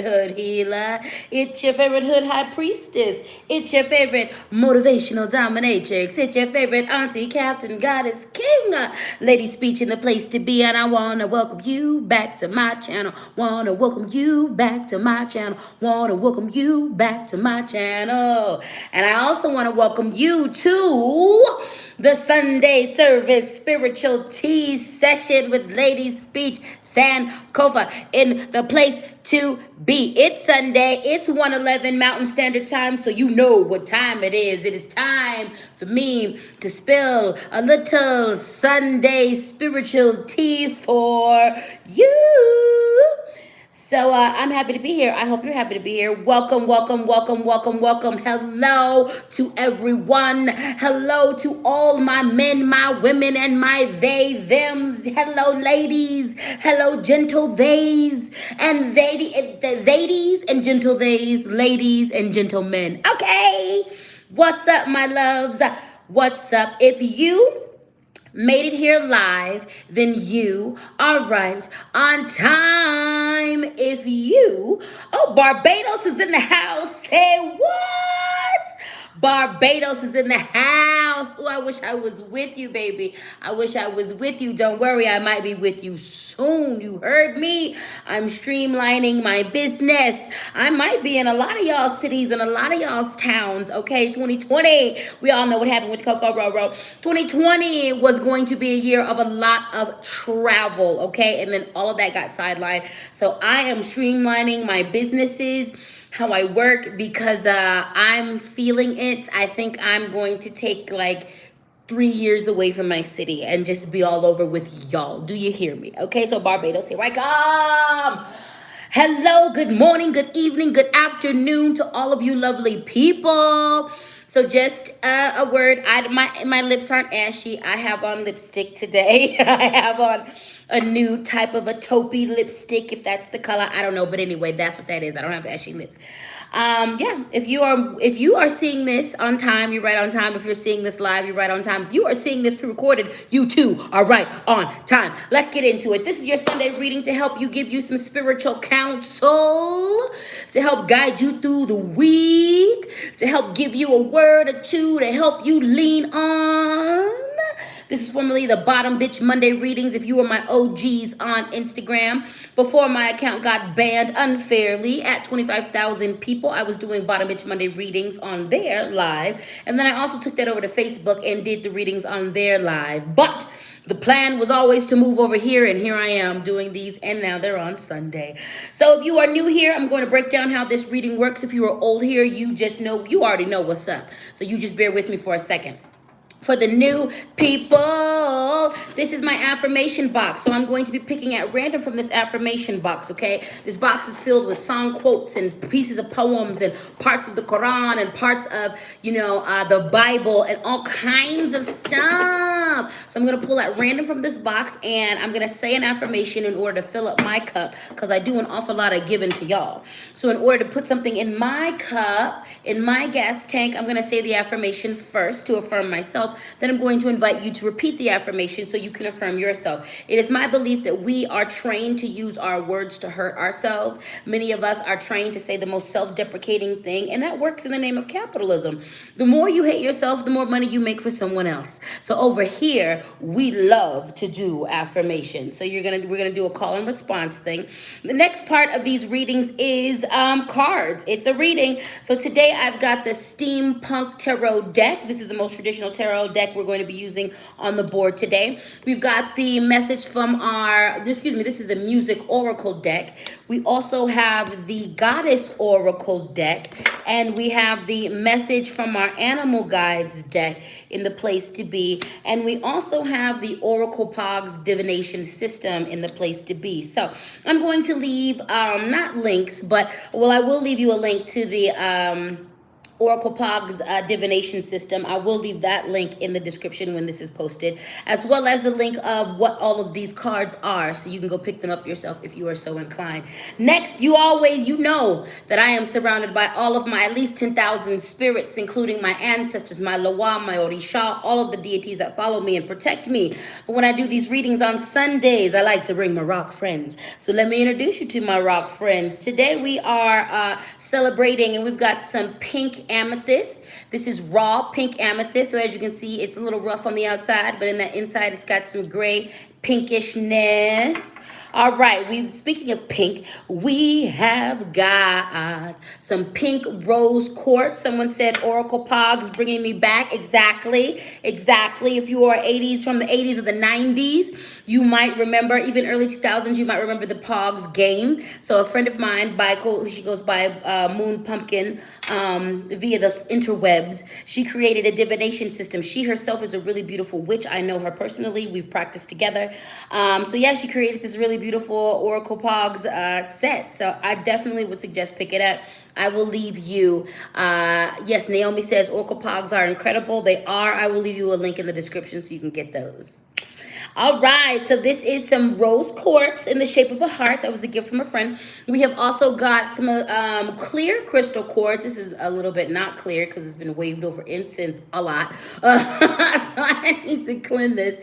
Hood healer. It's your favorite hood high priestess. It's your favorite motivational dominatrix. It's your favorite auntie, captain, goddess, king. Lady speech in the place to be. And I want to welcome you back to my channel. Want to welcome you back to my channel. Want to welcome you back to my channel. And I also want to welcome you to the Sunday service spiritual tea session with LadySpeech Sankofa in the place to be. It's Sunday. It's 1:11 Mountain Standard Time, so you know what time it is. It is time for me to spill a little Sunday spiritual tea for you. So I'm happy to be here. I hope you're happy to be here. Welcome, welcome, welcome, welcome, welcome. Hello to everyone. Hello to all my men, my women, and my they, thems. Hello, ladies. Hello, gentle theys and theydies and gentle theys, ladies and gentlemen. Okay. What's up, my loves? What's up? If you made it here live, then you are right on time. If you, oh, Barbados is in the house. Say what? Barbados is in the house. Oh, I wish I was with you, baby. I wish I was with you. Don't worry, I might be with you soon. You heard me. I'm streamlining my business. I might be in a lot of y'all's cities and a lot of y'all's towns. Okay, 2020. We all know what happened with Coco Roro. 2020 was going to be a year of a lot of travel. Okay, and then all of that got sidelined. So I am streamlining my businesses, how I work, because I'm feeling it. I think I'm going to take like 3 years away from my city and just be all over with y'all. Do you hear me? Okay, so Barbados, here I come. Hello, good morning, good evening, good afternoon to all of you lovely people. So just a word, my lips aren't ashy. I have on lipstick today. I have on a new type of a taupey lipstick, if that's the color. I don't know, but anyway, that's what that is. I don't have ashy lips. Yeah, if you are seeing this on time, you're right on time. If you're seeing this live, you're right on time. If you are seeing this pre-recorded, you too are right on time. Let's get into it. This is your Sunday reading to help you, give you some spiritual counsel, to help guide you through the week, to help give you a word or two to help you lean on. This is formerly the Bottom Bitch Monday readings. If you were my OGs on Instagram, before my account got banned unfairly at 25,000 people, I was doing Bottom Bitch Monday readings on there live. And then I also took that over to Facebook and did the readings on there live. But the plan was always to move over here, and here I am doing these, and now they're on Sunday. So if you are new here, I'm going to break down how this reading works. If you are old here, you already know what's up. So you just bear with me for a second. For the new people, this is my affirmation box. So I'm going to be picking at random from this affirmation box, okay? This box is filled with song quotes and pieces of poems and parts of the Quran and parts of, the Bible and all kinds of stuff. So I'm going to pull at random from this box, and I'm going to say an affirmation in order to fill up my cup, because I do an awful lot of giving to y'all. So in order to put something in my cup, in my gas tank, I'm going to say the affirmation first to affirm myself. Then I'm going to invite you to repeat the affirmation so you can affirm yourself. It is my belief that we are trained to use our words to hurt ourselves. Many of us are trained to say the most self-deprecating thing, and that works in the name of capitalism. The more you hate yourself, the more money you make for someone else. So over here, we love to do affirmations. So we're gonna do a call and response thing. The next part of these readings is cards. It's a reading. So today I've got the Steampunk Tarot deck. This is the most traditional tarot deck we're going to be using on the board today. We've got the message from this is the music oracle deck. We also have the goddess oracle deck, and we have the message from our animal guides deck in the place to be, and we also have the oracle pogs divination system in the place to be. So I'm going to leave not links, but I will leave you a link to the Oracle Pog's divination system. I will leave that link in the description when this is posted, as well as the link of what all of these cards are, so you can go pick them up yourself if you are so inclined. Next, you know that I am surrounded by all of my at least 10,000 spirits, including my ancestors, my Lawa, my Orisha, all of the deities that follow me and protect me. But when I do these readings on Sundays, I like to bring my rock friends. So let me introduce you to my rock friends. Today we are celebrating, and we've got some pink amethyst. This is raw pink amethyst. So as you can see, it's a little rough on the outside, but in the inside, it's got some gray pinkishness. All right, speaking of pink, we have got some pink rose quartz. Someone said Oracle Pogs bringing me back. Exactly. If you are 80s, from the 80s or the 90s, you might remember, even early 2000s, you might remember the Pogs game. So a friend of mine, she goes by Moon Pumpkin, via the interwebs, she created a divination system. She herself is a really beautiful witch. I know her personally. We've practiced together. So yeah, she created this really beautiful Oracle Pogs set. So I definitely would suggest pick it up. I will leave you. Yes, Naomi says Oracle Pogs are incredible. They are. I will leave you a link in the description so you can get those. All right, so this is some rose quartz in the shape of a heart. That was a gift from a friend. We have also got some clear crystal quartz. This is a little bit not clear because it's been waved over incense a lot. So I need to cleanse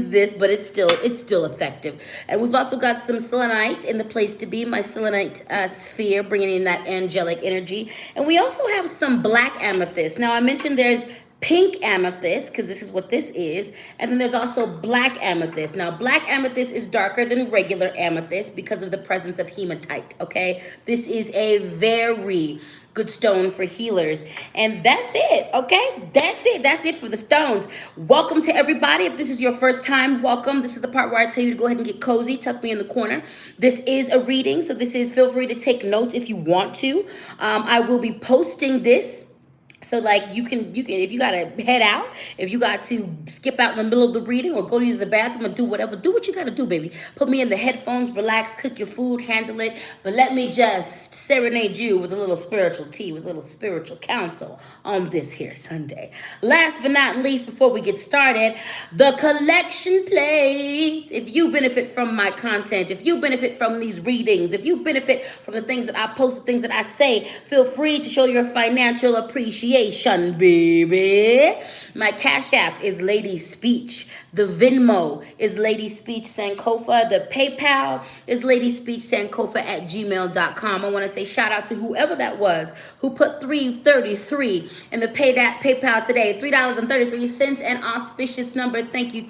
this, but it's still effective. And we've also got some selenite in the place to be, my selenite sphere, bringing in that angelic energy. And we also have some black amethyst. Now, I mentioned there's pink amethyst, because this is what this is, and then there's also black amethyst. Now, black amethyst is darker than regular amethyst because of the presence of hematite, okay? This is a very good stone for healers. And that's it, okay? That's it for the stones. Welcome to everybody. If this is your first time, welcome. This is the part where I tell you to go ahead and get cozy, tuck me in the corner. This is a reading, so feel free to take notes if you want to. I will be posting this. So like you can if you gotta head out, if you got to skip out in the middle of the reading or go to use the bathroom and do whatever, do what you gotta do, baby. Put me in the headphones, relax, cook your food, handle it. But let me just serenade you with a little spiritual tea, with a little spiritual counsel on this here Sunday. Last but not least, before we get started, the collection plate. If you benefit from my content, if you benefit from these readings, if you benefit from the things that I post, the things that I say, feel free to show your financial appreciation, baby. My Cash App is LadySpeech. The Venmo is LadySpeech Sankofa. The PayPal is LadySpeechSankofa@gmail.com. I want to say shout out to whoever that was who put $3.33 in the PayPal today. $3.33, an auspicious number. Thank you.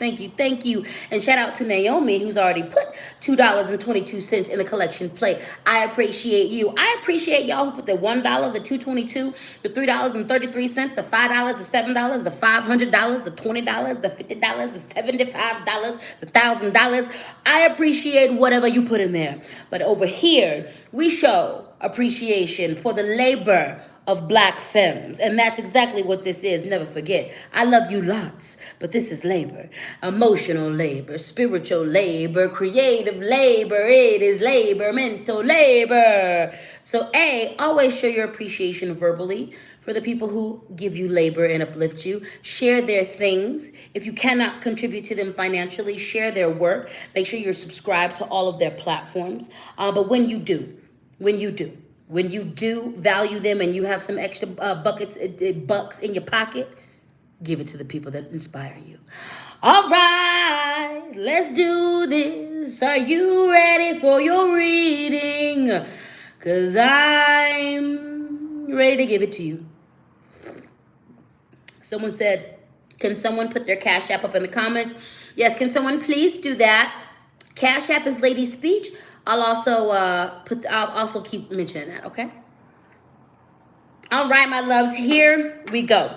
And shout out to Naomi, who's already put $2.22 in the collection plate. I appreciate you. I appreciate y'all who put the $1, the $2.22, the $3.33, the $5, the $7, the $500, the $20, the $50, the $75, the $1,000. I appreciate whatever you put in there. But over here, we show appreciation for the labor of Black femmes. And that's exactly what this is. Never forget. I love you lots, but this is labor. Emotional labor, spiritual labor, creative labor. It is labor, mental labor. So always show your appreciation verbally for the people who give you labor and uplift you. Share their things. If you cannot contribute to them financially, share their work. Make sure you're subscribed to all of their platforms. But when you do value them and you have some extra bucks in your pocket, give it to the people that inspire you. All right, let's do this. Are you ready for your reading? Because I'm ready to give it to you. Someone said, can someone put their Cash App up in the comments? Yes, can someone please do that? Cash App is LadySpeech. I'll also keep mentioning that, okay? All right, my loves, here we go.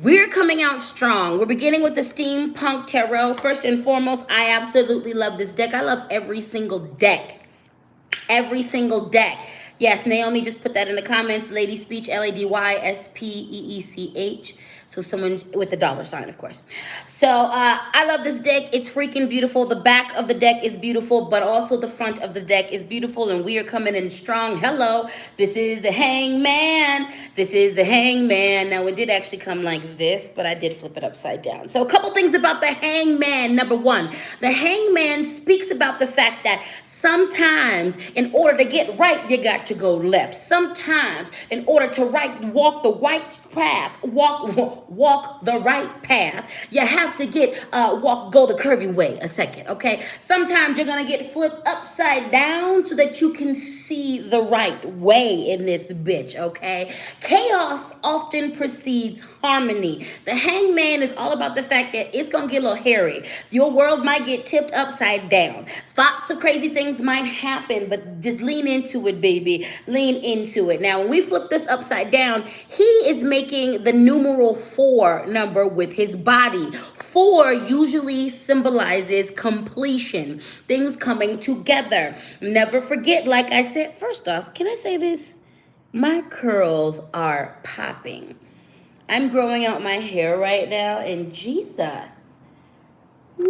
We're coming out strong. We're beginning with the Steampunk Tarot. First and foremost, I absolutely love this deck. I love every single deck. Yes, Naomi just put that in the comments. LadySpeech, LadySpeech. So someone with a dollar sign, of course. So I love this deck. It's freaking beautiful. The back of the deck is beautiful, but also the front of the deck is beautiful, and we are coming in strong. Hello, this is the Hangman. This is the Hangman. Now, it did actually come like this, but I did flip it upside down. So a couple things about the Hangman. Number one, the Hangman speaks about the fact that sometimes in order to get right, you got to go left. Sometimes in order to walk the right path, walk the right path, you have to go the curvy way a second, okay? Sometimes you're gonna get flipped upside down so that you can see the right way in this bitch, okay? Chaos often precedes harmony. The Hangman is all about the fact that it's gonna get a little hairy. Your world might get tipped upside down. Lots of crazy things might happen, but just lean into it, baby. Lean into it. Now, when we flip this upside down, he is making the numeral 4 number with his body. 4 usually symbolizes completion, things coming together. Never forget, like I said, first off, can I say this? My curls are popping. I'm growing out my hair right now, and Jesus. Woo,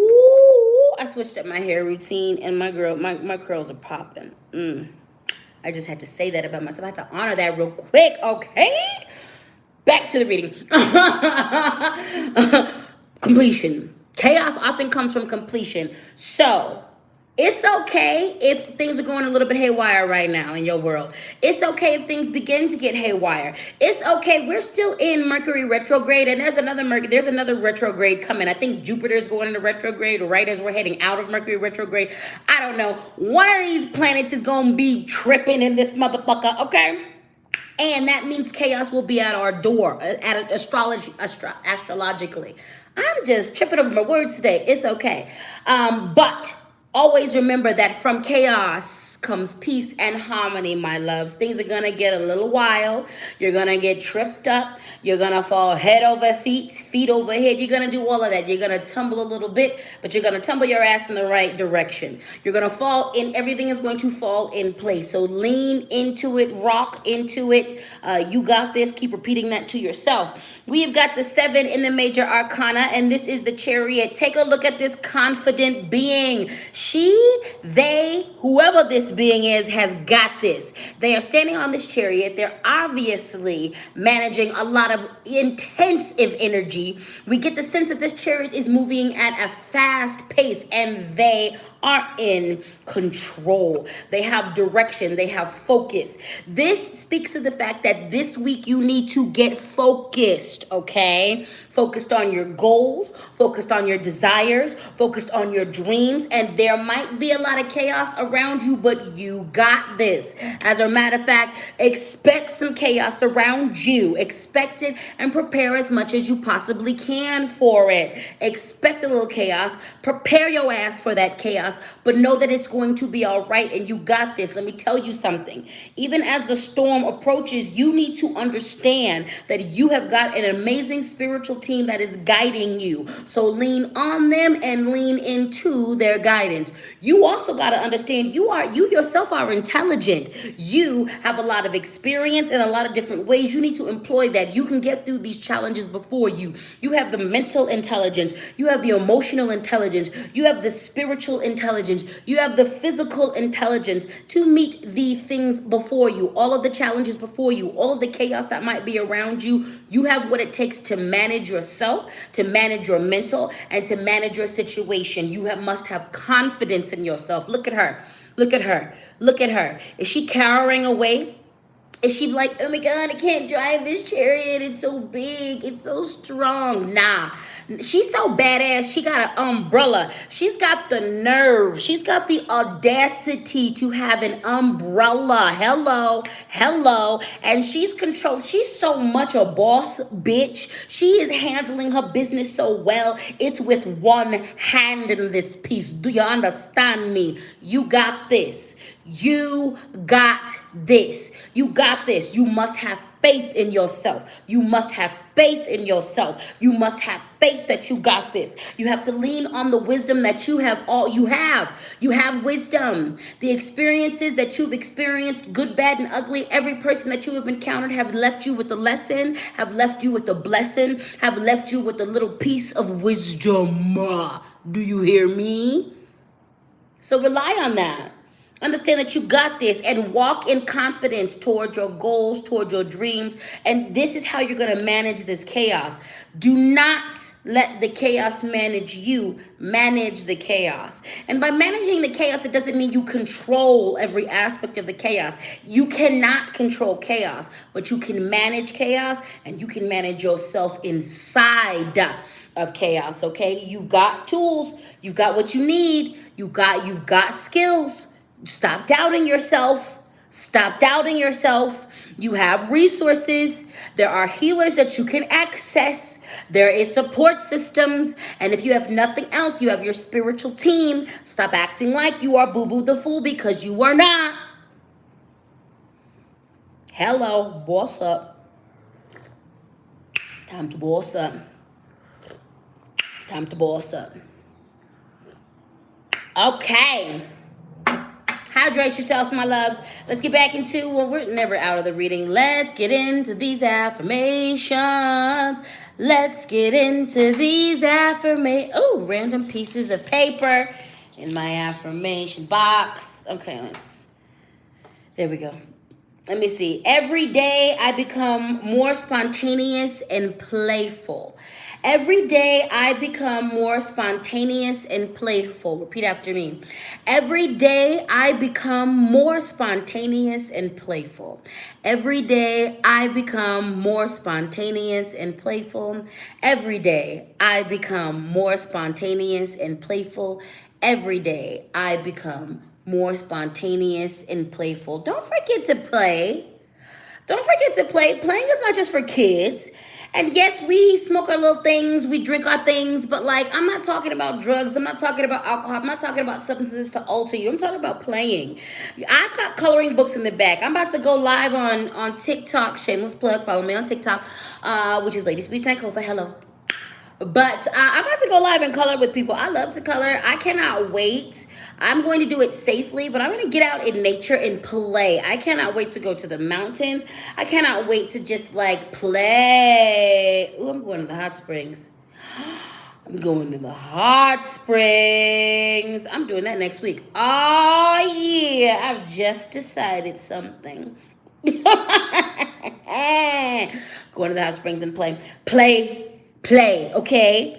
I switched up my hair routine, and my curls are popping. I just had to say that about myself. I had to honor that real quick, okay? Back to the reading. Completion. Chaos often comes from completion. So, it's okay if things are going a little bit haywire right now in your world. It's okay if things begin to get haywire. It's okay. We're still in Mercury retrograde, and there's another retrograde coming. I think Jupiter's going into retrograde right as we're heading out of Mercury retrograde. I don't know. One of these planets is going to be tripping in this motherfucker, okay? And that means chaos will be at our door, astrologically. I'm just tripping over my words today. It's okay. But always remember that from chaos comes peace and harmony, my loves. Things are going to get a little wild. You're going to get tripped up. You're going to fall head over feet, feet over head. You're going to do all of that. You're going to tumble a little bit, but you're going to tumble your ass in the right direction. You're going to fall in. Everything is going to fall in place. So lean into it. Rock into it. You got this. Keep repeating that to yourself. We've got the 7 in the major arcana, and this is the Chariot. Take a look at this confident being. Whoever this being is, has got this. They are standing on this chariot. They're obviously managing a lot of intensive energy. We get the sense that this chariot is moving at a fast pace, and they are in control. They have direction. They have focus. This speaks to the fact that this week you need to get focused, okay? Focused on your goals, focused on your desires, focused on your dreams, and there might be a lot of chaos around you, but you got this. As a matter of fact, expect some chaos around you. Expect it and prepare as much as you possibly can for it. Expect a little chaos. Prepare your ass for that chaos. But know that it's going to be all right, and you got this. Let me tell you something. Even as the storm approaches, you need to understand that you have got an amazing spiritual team that is guiding you. So lean on them and lean into their guidance. You also got to understand you yourself are intelligent. You have a lot of experience in a lot of different ways. You need to employ that. You can get through these challenges before you. You have the mental intelligence. You have the emotional intelligence. You have the spiritual intelligence. You have the physical intelligence to meet the things before you, all of the challenges before you, all of the chaos that might be around you. You have what it takes to manage yourself, to manage your mental, and to manage your situation. You must have confidence in yourself. Look at her. Look at her. Look at her. Is she cowering away? Is she like, oh my God, I can't drive this chariot. It's so big. It's so strong. Nah. She's so badass. She got an umbrella. She's got the nerve. She's got the audacity to have an umbrella. Hello. Hello. And she's controlled. She's so much a boss bitch. She is handling her business so well. It's with one hand in this piece. Do you understand me? You got this. You got this. You got this. You must have faith in yourself. You must have faith in yourself. You must have faith that you got this. You have to lean on the wisdom that you have. You have wisdom. The experiences that you've experienced, good, bad, and ugly, every person that you have encountered have left you with a lesson, have left you with a blessing, have left you with a little piece of wisdom. Do you hear me? So rely on that. Understand that you got this and walk in confidence toward your goals, toward your dreams. And this is how you're going to manage this chaos. Do not let the chaos manage you. Manage the chaos. And by managing the chaos, it doesn't mean you control every aspect of the chaos. You cannot control chaos, but you can manage chaos and you can manage yourself inside of chaos. Okay, you've got tools, you've got what you need, you've got skills. Stop doubting yourself. Stop doubting yourself. You have resources. There are healers that you can access. There is support systems. And if you have nothing else, you have your spiritual team. Stop acting like you are Boo-Boo the Fool, because you are not. Hello, boss up. Time to boss up. Time to boss up. Okay. Hydrate yourselves, my loves. Let's get back into, well, we're never out of the reading. Let's get into these affirmations. Let's get into these affirmations. Oh, random pieces of paper in my affirmation box. Okay, there we go. Let me see. Every day I become more spontaneous and playful. Every day I become more spontaneous and playful. Repeat after me. Every day I become more spontaneous and playful. Every day I become more spontaneous and playful. Every day I become more spontaneous and playful. Every day I become more spontaneous and playful. Don't forget to play. Don't forget to play. Playing is not just for kids. And yes, we smoke our little things, we drink our things, but like, I'm not talking about drugs, I'm not talking about alcohol, I'm not talking about substances to alter you. I'm talking about playing. I've got coloring books in the back. I'm about to go live on TikTok. Shameless plug. Follow me on TikTok, which is LadySpeech Sankofa. Hello. But I'm about to go live and color with people. I love to color. I cannot wait. I'm going to do it safely, but I'm going to get out in nature and play. I cannot wait to go to the mountains. I cannot wait to just like play. Ooh, I'm going to the hot springs. I'm going to the hot springs. I'm doing that next week. Oh, yeah. I've just decided something. Going to the hot springs and play. Play, okay?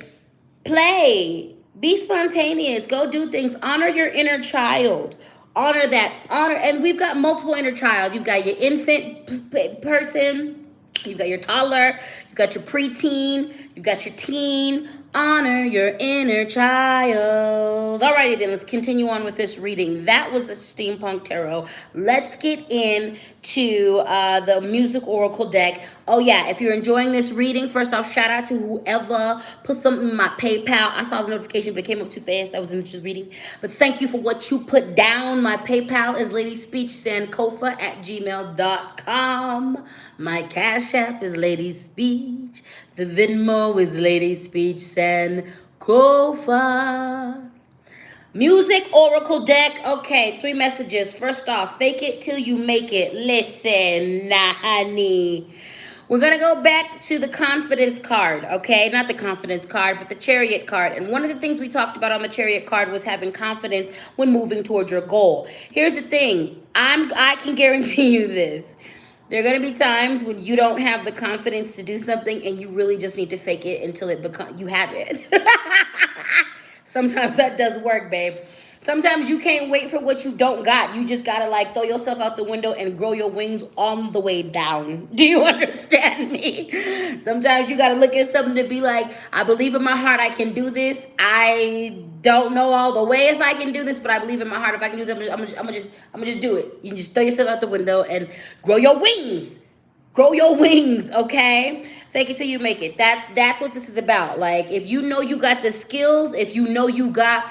Play. Be spontaneous. Go do things. Honor your inner child. Honor that. Honor. And we've got multiple inner child. You've got your infant person. You've got your toddler. You've got your preteen. You've got your teen. Honor your inner child. Alrighty then, let's continue on with this reading. That was the Steampunk Tarot. Let's get into the music oracle deck. Oh yeah, if you're enjoying this reading, first off, shout out to whoever put something in my PayPal. I saw the notification, but it came up too fast. I was in this reading. But thank you for what you put down. My PayPal is LadySpeech Sankofa at gmail.com. My Cash App is LadySpeech. The Venmo is LadySpeech Sankofa. Music oracle deck. Okay, 3 messages. First off, fake it till you make it. Listen, honey. We're going to go back to the confidence card, okay? Not the confidence card, but the Chariot card. And one of the things we talked about on the Chariot card was having confidence when moving towards your goal. Here's the thing. I can guarantee you this. There are going to be times when you don't have the confidence to do something and you really just need to fake it until you have it. Sometimes that does work, babe. Sometimes you can't wait for what you don't got. You just got to like throw yourself out the window and grow your wings on the way down. Do you understand me? Sometimes you got to look at something to be like, I believe in my heart I can do this. I don't know all the way if I can do this, but I believe in my heart if I can do this, I'm gonna just do it. You can just throw yourself out the window and grow your wings. Grow your wings, okay? Fake it till you make it. That's what this is about. Like, if you know you got the skills, if you know you got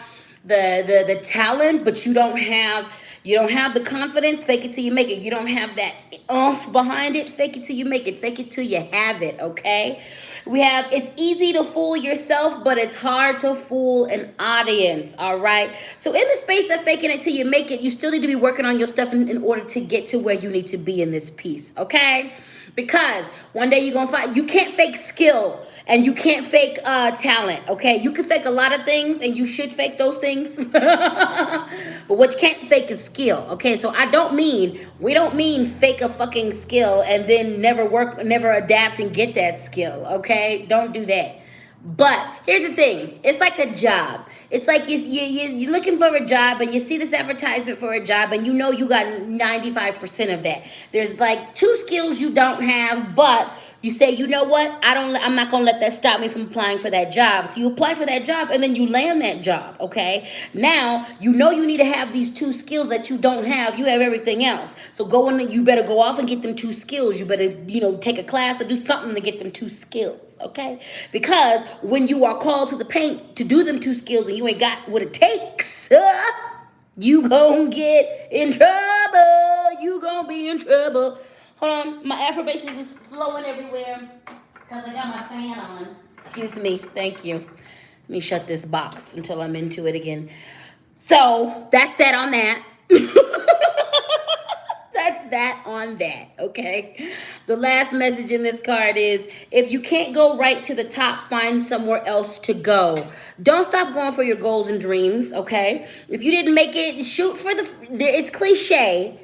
the talent, but you don't have, You don't have the confidence, fake it till you make it. You don't have that oomph behind it, fake it till you make it. Fake it till you have it, okay? We have, it's easy to fool yourself, but it's hard to fool an audience, all right? So in the space of faking it till you make it, you still need to be working on your stuff in order to get to where you need to be in this piece, okay? Because one day you're going to find, you can't fake skill and you can't fake talent, okay? You can fake a lot of things and you should fake those things. But what you can't fake is skill, okay? So we don't mean fake a fucking skill and then never work, never adapt and get that skill, okay? Don't do that. But here's the thing. It's like a job. It's like you're looking for a job and you see this advertisement for a job and you know you got 95% of that. There's like 2 skills you don't have, but you say, you know what? I'm not going to let that stop me from applying for that job. So you apply for that job and then you land that job, okay? Now, you know you need to have these 2 skills that you don't have. You have everything else. So you better go off and get them 2 skills. You better, take a class or do something to get them 2 skills, okay? Because when you are called to the paint to do them 2 skills and you ain't got what it takes, you gonna get in trouble. You gonna be in trouble. Hold on, my affirmations is flowing everywhere because I got my fan on. Excuse me, thank you. Let me shut this box until I'm into it again. So, that's that on that. That's that on that, okay? The last message in this card is, if you can't go right to the top, find somewhere else to go. Don't stop going for your goals and dreams, okay? If you didn't make it, shoot for it's cliche,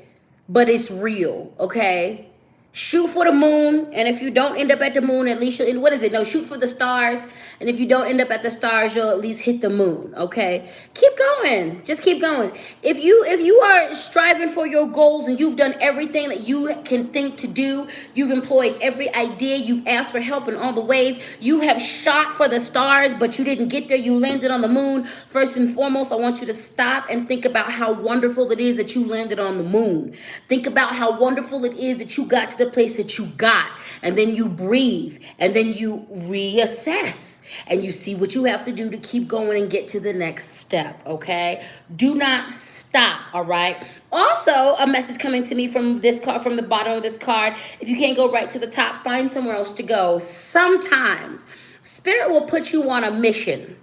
but it's real, okay? Shoot for the moon, and if you don't end up at the moon, at least shoot for the stars, and if you don't end up at the stars, you'll at least hit the moon, okay? Keep going. Just keep going. If you are striving for your goals and you've done everything that you can think to do, you've employed every idea, you've asked for help in all the ways, you have shot for the stars, but you didn't get there, you landed on the moon. First and foremost, I want you to stop and think about how wonderful it is that you landed on the moon. Think about how wonderful it is that you got to the place that you got, and then you breathe, and then you reassess, and you see what you have to do to keep going and get to the next step, okay? Do not stop, all right? Also, a message coming to me from this card, from the bottom of this card: if you can't go right to the top, find somewhere else to go. Sometimes Spirit will put you on a mission.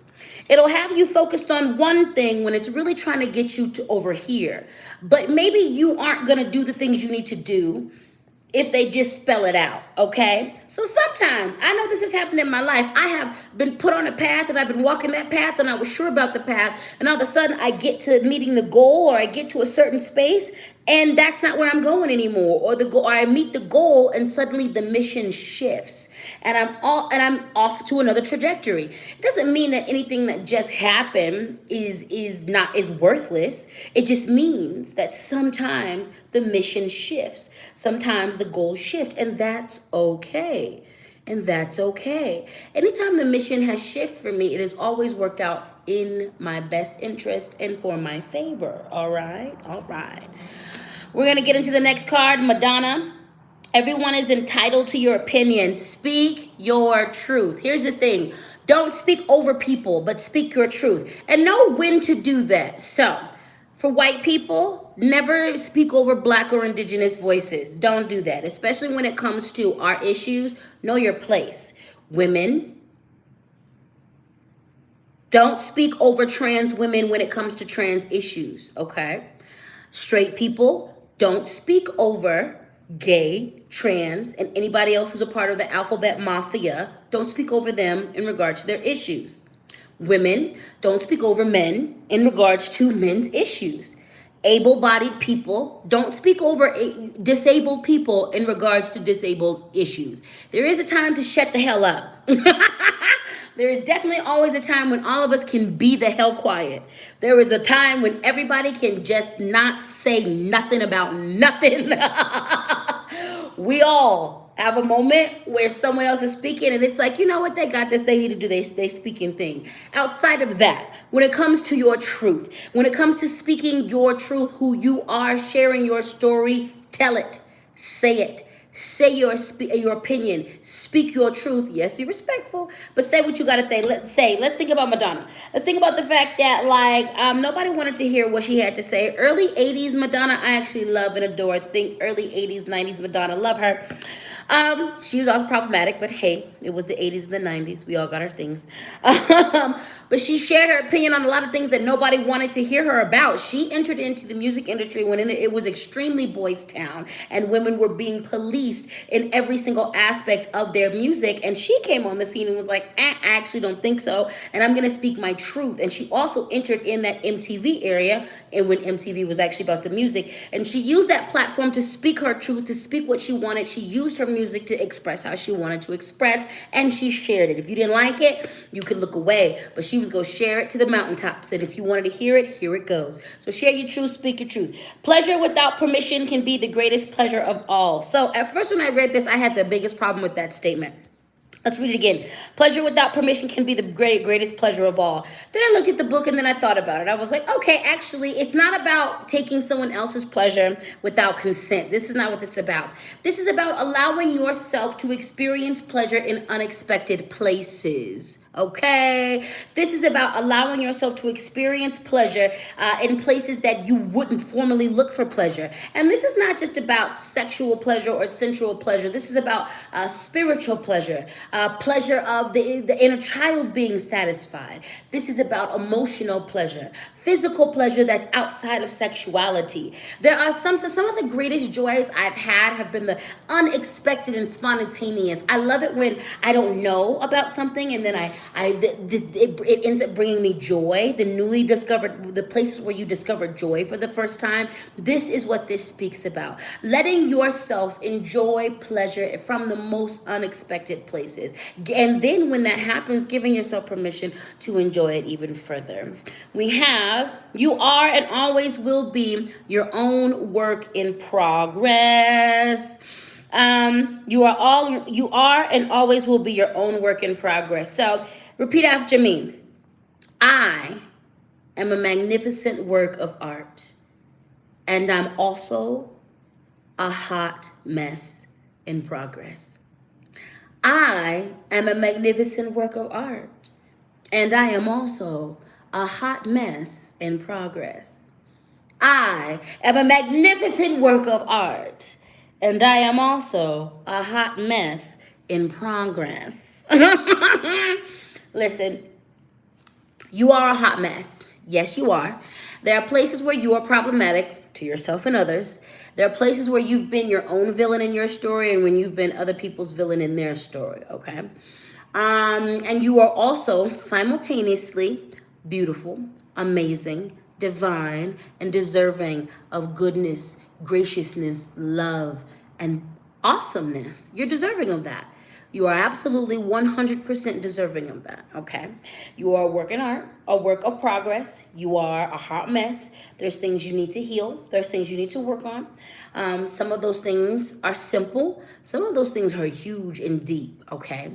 It'll have you focused on one thing when it's really trying to get you to over here. But maybe you aren't going to do the things you need to do if they just spell it out, okay? So sometimes, I know this has happened in my life. I have been put on a path and I've been walking that path and I was sure about the path, and all of a sudden I get to meeting the goal, or I get to a certain space and that's not where I'm going anymore, or I meet the goal and suddenly the mission shifts and I'm off to another trajectory. It doesn't mean that anything that just happened is worthless. It just means that sometimes the mission shifts. Sometimes the goals shift, and that's okay. And that's okay. Anytime the mission has shifted for me, it has always worked out in my best interest and for my favor. All right? All right. We're going to get into the next card, Madonna. Everyone is entitled to your opinion. Speak your truth. Here's the thing. Don't speak over people, but speak your truth. And know when to do that. So, for white people, never speak over Black or Indigenous voices. Don't do that, especially when it comes to our issues. Know your place. Women, don't speak over trans women when it comes to trans issues, okay? Straight people, don't speak over gay, trans, and anybody else who's a part of the alphabet mafia. Don't speak over them in regards to their issues. Women, don't speak over men in regards to men's issues. Able-bodied people, don't speak over disabled people in regards to disabled issues. There is a time to shut the hell up. There is definitely always a time when all of us can be the hell quiet. There is a time when everybody can just not say nothing about nothing. We all have a moment where someone else is speaking and it's like, you know what, they got this, they need to do they speaking thing. Outside of that, when it comes to your truth, when it comes to speaking your truth, who you are, sharing your story, tell it, say it. Say your opinion. Speak your truth. Yes, be respectful, but say what you gotta say. Let's think about Madonna. Let's think about the fact that nobody wanted to hear what she had to say. Early '80s Madonna, I actually love and adore. Think early '80s, '90s Madonna, love her. She was also problematic, but hey, it was the '80s and the '90s. We all got our things. But she shared her opinion on a lot of things that nobody wanted to hear her about. She entered into the music industry when it was extremely boys' town, and women were being policed in every single aspect of their music. And she came on the scene and was like, I actually don't think so, and I'm gonna speak my truth. And she also entered in that MTV area, and when MTV was actually about the music, and she used that platform to speak her truth, to speak what she wanted. She used her music to express how she wanted to express, and she shared it. If you didn't like it, you could look away, but she was going to share it to the mountaintops. And if you wanted to hear it, here it goes. So share your truth, speak your truth. Pleasure without permission can be the greatest pleasure of all. So at first when I read this, I had the biggest problem with that statement. Let's read it again. Pleasure without permission can be the greatest pleasure of all. Then I looked at the book and then I thought about it. I was like, okay, actually, it's not about taking someone else's pleasure without consent. This is not what this is about. This is about allowing yourself to experience pleasure in unexpected places. Okay, this is about allowing yourself to experience pleasure in places that you wouldn't formally look for pleasure. And this is not just about sexual pleasure or sensual pleasure. This is about spiritual pleasure, pleasure of the inner child being satisfied. This is about emotional pleasure, physical pleasure that's outside of sexuality. There are some of the greatest joys I've had have been the unexpected and spontaneous. I love it when I don't know about something and then it ends up bringing me joy. The places where you discover joy for the first time. This is what this speaks about. Letting yourself enjoy pleasure from the most unexpected places. And then when that happens, giving yourself permission to enjoy it even further. We have, you are and always will be your own work in progress. You are and always will be your own work in progress. So repeat after me. I am a magnificent work of art, and I'm also a hot mess in progress. I am a magnificent work of art, and I am also a hot mess in progress. I am a magnificent work of art, and I am also a hot mess in progress. Listen, you are a hot mess. Yes, you are. There are places where you are problematic to yourself and others. There are places where you've been your own villain in your story and when you've been other people's villain in their story, okay? And you are also simultaneously beautiful, amazing, divine, and deserving of goodness, graciousness, love, and awesomeness. You're deserving of that. You are absolutely 100% deserving of that, okay? You are a work in art, a work of progress. You are a hot mess. There's things you need to heal. There's things you need to work on. Some of those things are simple. Some of those things are huge and deep, okay?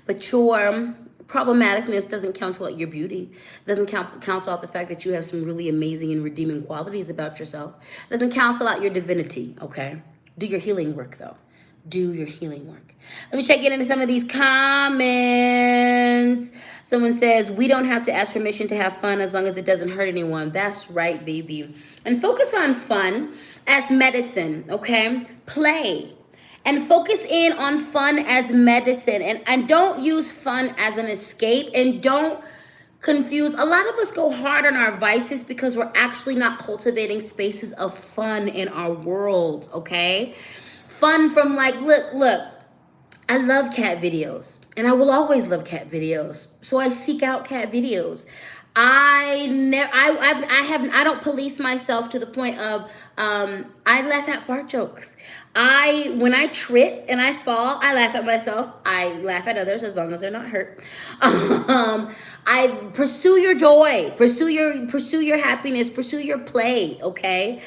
But your problematicness doesn't cancel out your beauty. It doesn't cancel out the fact that you have some really amazing and redeeming qualities about yourself. It doesn't cancel out your divinity, okay? Do your healing work, though. Do your healing work. Let me check into some of these comments. Someone says, we don't have to ask permission to have fun as long as it doesn't hurt anyone. That's right, baby. And focus on fun as medicine, okay? Play. And focus in on fun as medicine. And don't use fun as an escape. And don't confuse. A lot of us go hard on our vices because we're actually not cultivating spaces of fun in our world, okay? Fun from look, I love cat videos and I will always love cat videos. So I seek out cat videos. I don't police myself to the point of, I laugh at fart jokes. When I trip and I fall, I laugh at myself. I laugh at others as long as they're not hurt. I pursue your joy, pursue your happiness, pursue your play, okay?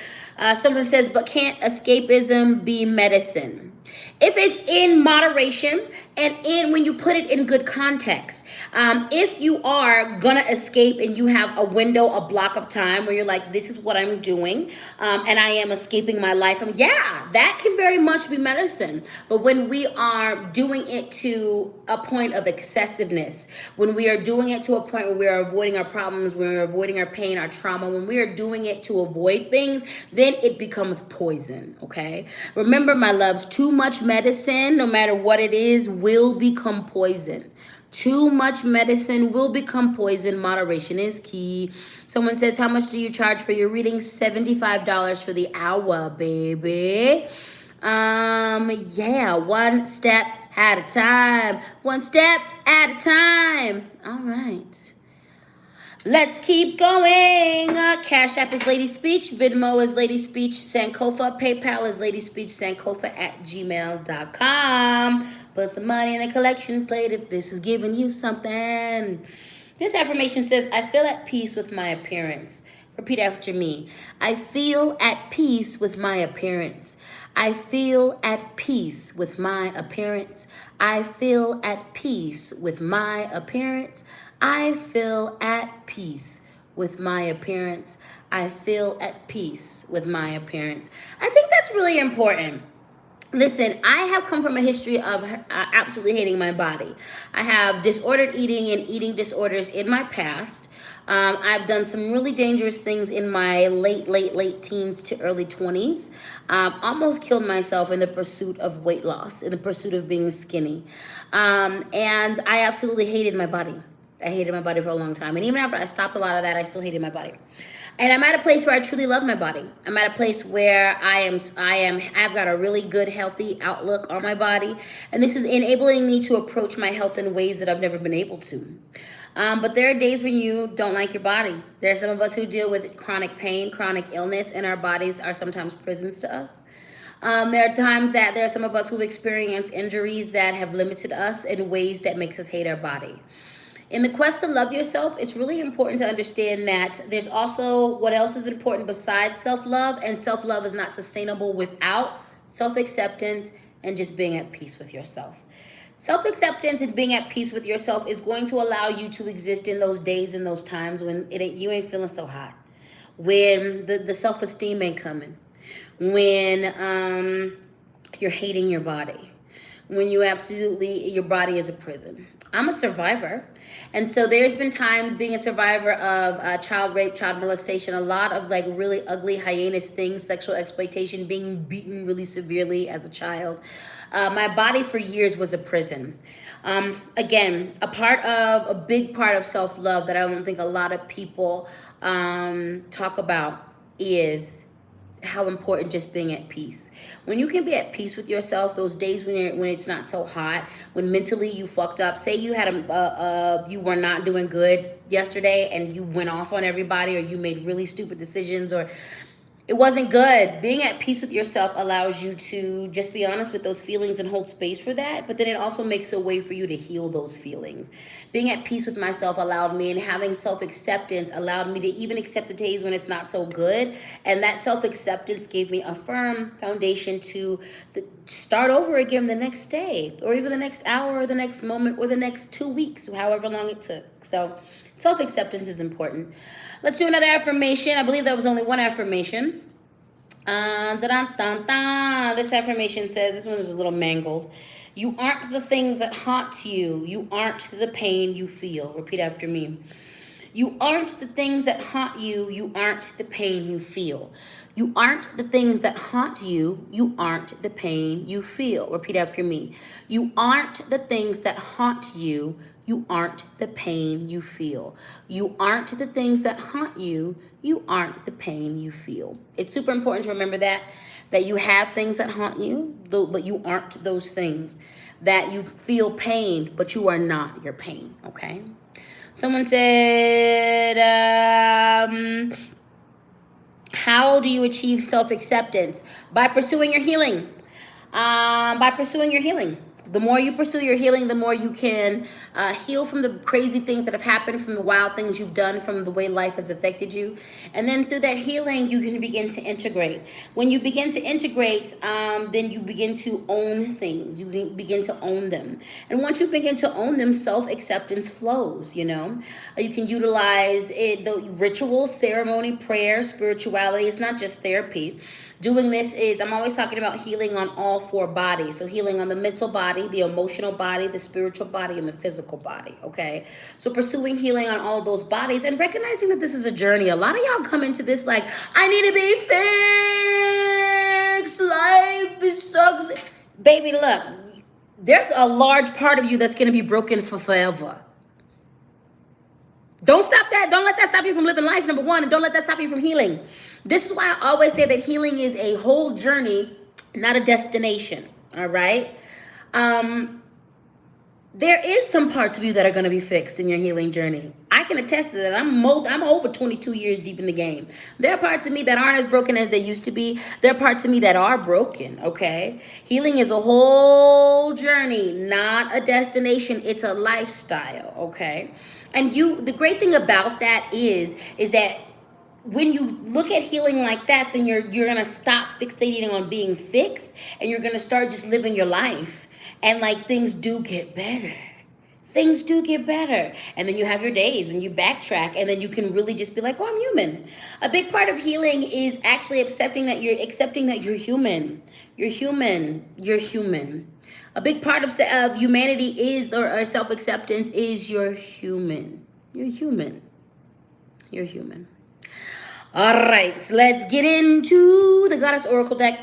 Someone says, but can't escapism be medicine? If it's in moderation and in when you put it in good context. If you are gonna escape and you have a window, a block of time where you're like, this is what I'm doing, and I am escaping my life, yeah, that can very much be medicine. But when we are doing it to a point of excessiveness, when we are doing it to a point where we are avoiding our problems, when we're avoiding our pain, our trauma, when we are doing it to avoid things, then it becomes poison, okay? Remember, my loves, too much medicine, no matter what it is, will become poison. Too much medicine will become poison. Moderation is key. Someone says, how much do you charge for your reading? $75 for the hour, baby. Yeah, one step at a time. One step at a time. All right. Let's keep going. Cash App is LadySpeech. Venmo is LadySpeech Sankofa. PayPal is LadySpeech Sankofa at gmail.com. Put some money in a collection plate if this is giving you something. This affirmation says, I feel at peace with my appearance. Repeat after me. I feel at peace with my appearance. I feel at peace with my appearance. I feel at peace with my appearance. I feel at peace with my appearance. I feel at peace with my appearance. I think that's really important. Listen, I have come from a history of absolutely hating my body. I have disordered eating and eating disorders in my past. I've done some really dangerous things in my late teens to early 20s. Almost killed myself in the pursuit of weight loss, in the pursuit of being skinny. And I absolutely hated my body. I hated my body for a long time. And even after I stopped a lot of that, I still hated my body. And I'm at a place where I truly love my body. I'm at a place where I've got a really good, healthy outlook on my body. And this is enabling me to approach my health in ways that I've never been able to. But there are days when you don't like your body. There are some of us who deal with chronic pain, chronic illness, and our bodies are sometimes prisons to us. There are times that there are some of us who've experienced injuries that have limited us in ways that makes us hate our body. In the quest to love yourself, it's really important to understand that there's also what else is important besides self-love, and self-love is not sustainable without self-acceptance and just being at peace with yourself. Self-acceptance and being at peace with yourself is going to allow you to exist in those days and those times when you ain't feeling so hot, when the self-esteem ain't coming, when you're hating your body, when your body is a prison. I'm a survivor. And so there's been times being a survivor of child rape, child molestation, a lot of like really ugly, heinous things, sexual exploitation, being beaten really severely as a child. My body for years was a prison. Again, a big part of self-love that I don't think a lot of people talk about is how important just being at peace. When you can be at peace with yourself, those days when it's not so hot, when mentally you fucked up, say you had you were not doing good yesterday and you went off on everybody, or you made really stupid decisions, or it wasn't good. Being at peace with yourself allows you to just be honest with those feelings and hold space for that. But then it also makes a way for you to heal those feelings. Being at peace with myself allowed me, and having self-acceptance allowed me to even accept the days when it's not so good. And that self-acceptance gave me a firm foundation to start over again the next day, or even the next hour, or the next moment, or the next 2 weeks, however long it took. So self-acceptance is important. Let's do another affirmation. I believe that was only one affirmation. This affirmation says, this one is a little mangled. You aren't the things that haunt you. You aren't the pain you feel. Repeat after me. You aren't the things that haunt you. You aren't the pain you feel. You aren't the things that haunt you. You aren't the pain you feel. Repeat after me. You aren't the things that haunt you. You aren't the pain you feel. You aren't the things that haunt you. You aren't the pain you feel. It's super important to remember that you have things that haunt you, but you aren't those things. That you feel pain, but you are not your pain, okay? Someone said, how do you achieve self-acceptance? By pursuing your healing. By pursuing your healing. The more you pursue your healing, the more you can heal from the crazy things that have happened, from the wild things you've done, from the way life has affected you. And then through that healing, you can begin to integrate. When you begin to integrate, then you begin to own things. You begin to own them. And once you begin to own them, self-acceptance flows, you know. You can utilize it, the ritual, ceremony, prayer, spirituality. It's not just therapy. Doing this is, I'm always talking about healing on all four bodies. So healing on the mental body, the emotional body, the spiritual body, and the physical body, okay? So pursuing healing on all those bodies and recognizing that this is a journey. A lot of y'all come into this like, I need to be fixed. Life is sucks. Baby, look, there's a large part of you that's going to be broken for forever. Don't stop that. Don't let that stop you from living life, number one. And don't let that stop you from healing. This is why I always say that healing is a whole journey, not a destination. All right? There is some parts of you that are going to be fixed in your healing journey. I can attest to that. I'm over 22 years deep in the game. There are parts of me that aren't as broken as they used to be. There are parts of me that are broken, okay? Healing is a whole journey, not a destination. It's a lifestyle, okay? And the great thing about that is that when you look at healing like that, then you're going to stop fixating on being fixed, and you're going to start just living your life. And like things do get better. Things do get better. And then you have your days when you backtrack, and then you can really just be like, oh, I'm human. A big part of healing is actually accepting that you're human. You're human. You're human. A big part of humanity is, or self-acceptance is, you're human. You're human. You're human. All right, let's get into the Goddess Oracle deck.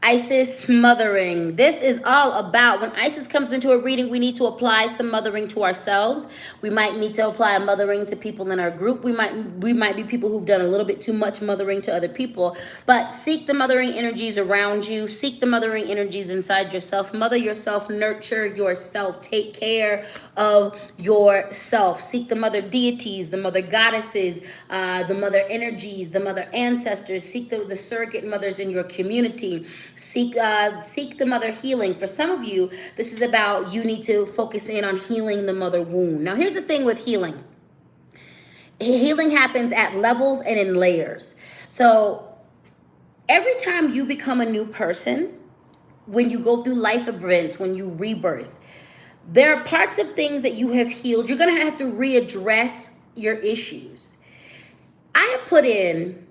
Isis mothering. This is all about when Isis comes into a reading, we need to apply some mothering to ourselves. We might need to apply a mothering to people in our group. We might be people who've done a little bit too much mothering to other people. But seek the mothering energies around you. Seek the mothering energies inside yourself. Mother yourself. Nurture yourself. Take care of yourself. Seek the mother deities, the mother goddesses, the mother energies, the mother ancestors. Seek the surrogate mothers in your community. Seek the mother healing. For some of you, this is about you need to focus in on healing the mother wound. Now, here's the thing with healing. Healing happens at levels and in layers. So every time you become a new person, when you go through life events, when you rebirth, there are parts of things that you have healed. You're going to have to readdress your issues. I have put in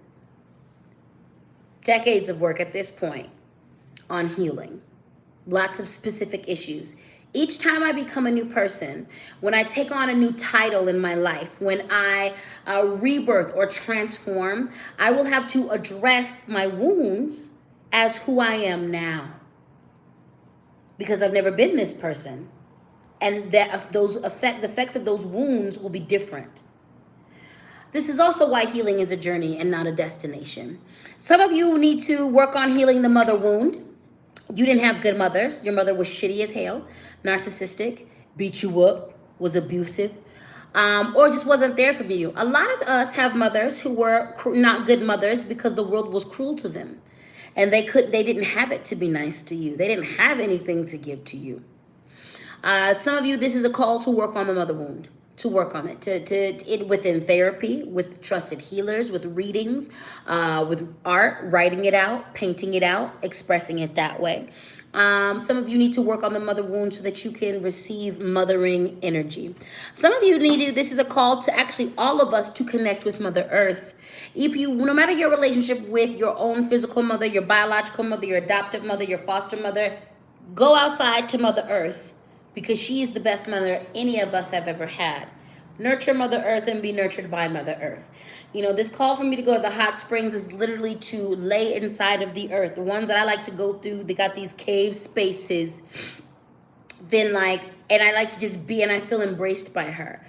decades of work at this point on healing, lots of specific issues. Each time I become a new person, when I take on a new title in my life, when I rebirth or transform, I will have to address my wounds as who I am now, because I've never been this person, and that the effects of those wounds will be different. This is also why healing is a journey and not a destination. Some of you need to work on healing the mother wound. You didn't have good mothers. Your mother was shitty as hell, narcissistic, beat you up, was abusive, or just wasn't there for you. A lot of us have mothers who were not good mothers because the world was cruel to them. And they didn't have it to be nice to you. They didn't have anything to give to you. Some of you, this is a call to work on the mother wound. To work on it, within therapy, with trusted healers, with readings, with art, writing it out, painting it out, expressing it that way. Some of you need to work on the mother wound so that you can receive mothering energy. Some of you this is a call to actually all of us to connect with Mother Earth. No matter your relationship with your own physical mother, your biological mother, your adoptive mother, your foster mother, go outside to Mother Earth, because she is the best mother any of us have ever had. Nurture Mother Earth and be nurtured by Mother Earth. You know, this call for me to go to the hot springs is literally to lay inside of the earth. The ones that I like to go through, they got these cave spaces. And I like to just be, and I feel embraced by her.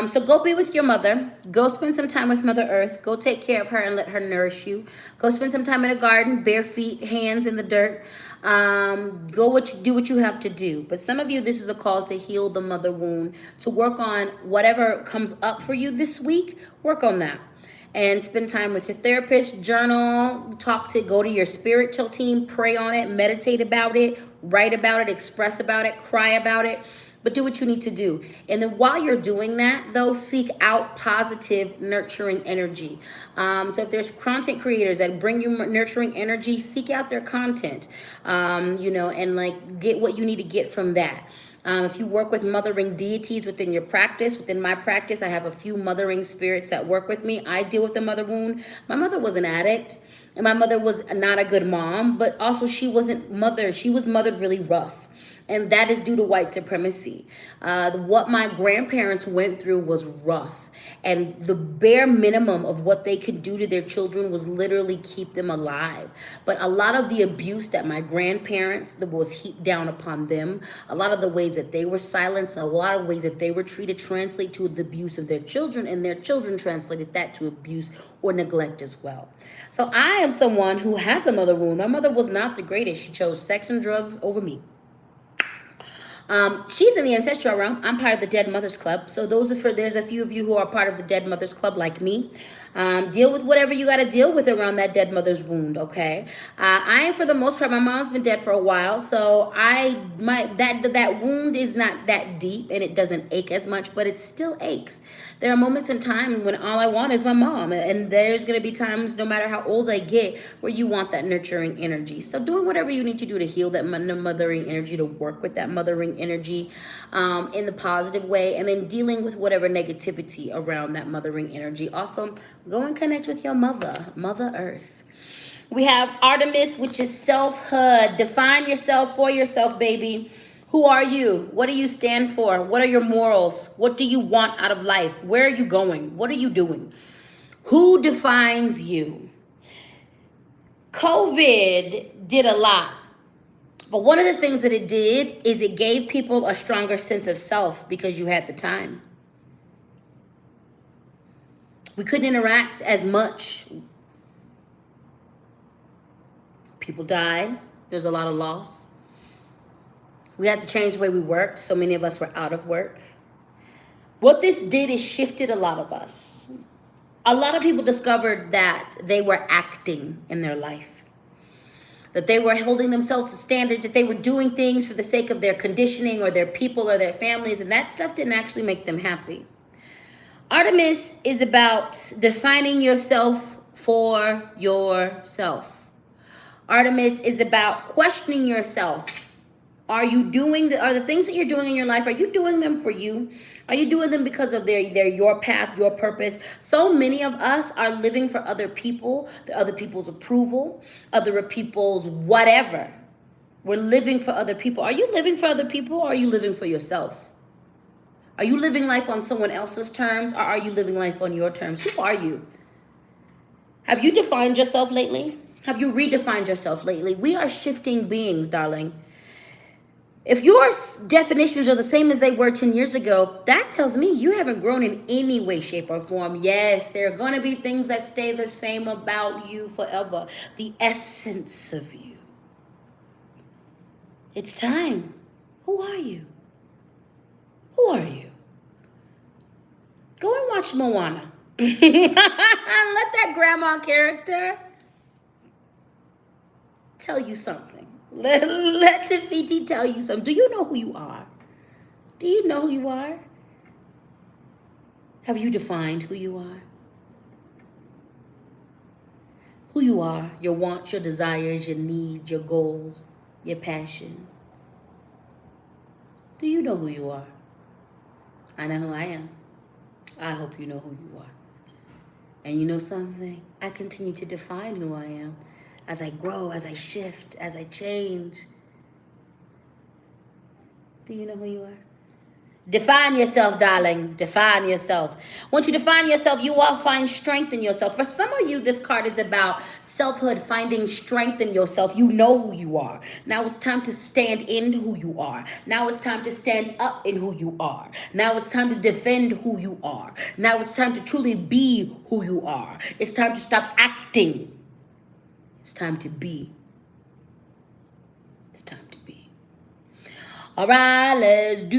So go be with your mother. Go spend some time with Mother Earth. Go take care of her and let her nourish you. Go spend some time in a garden, bare feet, hands in the dirt. Do what you have to do. But some of you, this is a call to heal the mother wound, to work on whatever comes up for you this week. Work on that. and spend time with your therapist, journal, go to your spiritual team, pray on it, meditate about it, write about it, express about it, cry about it. But do what you need to do. And then while you're doing that, though, seek out positive, nurturing energy. So if there's content creators that bring you nurturing energy, seek out their content, and like get what you need to get from that. If you work with mothering deities within your practice, within my practice, I have a few mothering spirits that work with me. I deal with the mother wound. My mother was an addict, and my mother was not a good mom, but also she wasn't mothered. She was mothered really rough. And that is due to white supremacy. What my grandparents went through was rough. And the bare minimum of what they could do to their children was literally keep them alive. But a lot of the abuse that my grandparents, that was heaped down upon them, a lot of the ways that they were silenced, a lot of ways that they were treated translate to the abuse of their children, and their children translated that to abuse or neglect as well. So I am someone who has a mother wound. My mother was not the greatest. She chose sex and drugs over me. She's in the ancestral realm. I'm part of the Dead Mothers Club. So there's a few of you who are part of the Dead Mothers Club like me. Deal with whatever you got to deal with around that dead mother's wound, okay? For the most part, my mom's been dead for a while, so that wound is not that deep and it doesn't ache as much, but it still aches. There are moments in time when all I want is my mom, and there's going to be times, no matter how old I get, where you want that nurturing energy. So doing whatever you need to do to heal that mothering energy, to work with that mothering energy in the positive way, and then dealing with whatever negativity around that mothering energy. Also, go and connect with your Mother Earth. We have Artemis, which is selfhood. Define yourself for yourself, baby. Who are you? What do you stand for? What are your morals? What do you want out of life? Where are you going? What are you doing? Who defines you? COVID did a lot. But one of the things that it did is it gave people a stronger sense of self because you had the time. We couldn't interact as much. People died. There's a lot of loss. We had to change the way we worked. So many of us were out of work. What this did is shifted a lot of us. A lot of people discovered that they were acting in their life, that they were holding themselves to standards, that they were doing things for the sake of their conditioning or their people or their families, and that stuff didn't actually make them happy. Artemis is about defining yourself for yourself. Artemis is about questioning yourself. Are the things that you're doing in your life, are you doing them for you? Are you doing them because of your path, your purpose? So many of us are living for other people, other people's approval, other people's whatever. We're living for other people. Are you living for other people, or are you living for yourself? Are you living life on someone else's terms, or are you living life on your terms? Who are you? Have you defined yourself lately? Have you redefined yourself lately? We are shifting beings, darling. If your definitions are the same as they were 10 years ago, that tells me you haven't grown in any way, shape, or form. Yes, there are going to be things that stay the same about you forever. The essence of you. It's time. Who are you? Who are you? Go and watch Moana. Let that grandma character tell you something. Let Tafiti tell you something. Do you know who you are? Do you know who you are? Have you defined who you are? Who you are, your wants, your desires, your needs, your goals, your passions. Do you know who you are? I know who I am. I hope you know who you are. And you know something? I continue to define who I am as I grow, as I shift, as I change. Do you know who you are? Define yourself, darling. Define yourself. Once you define yourself, you will find strength in yourself. For some of you, this card is about selfhood, finding strength in yourself. You know who you are. Now it's time to stand in who you are. Now it's time to stand up in who you are. Now it's time to defend who you are. Now it's time to truly be who you are. It's time to stop acting. It's time to be. It's time to be. All right, let's do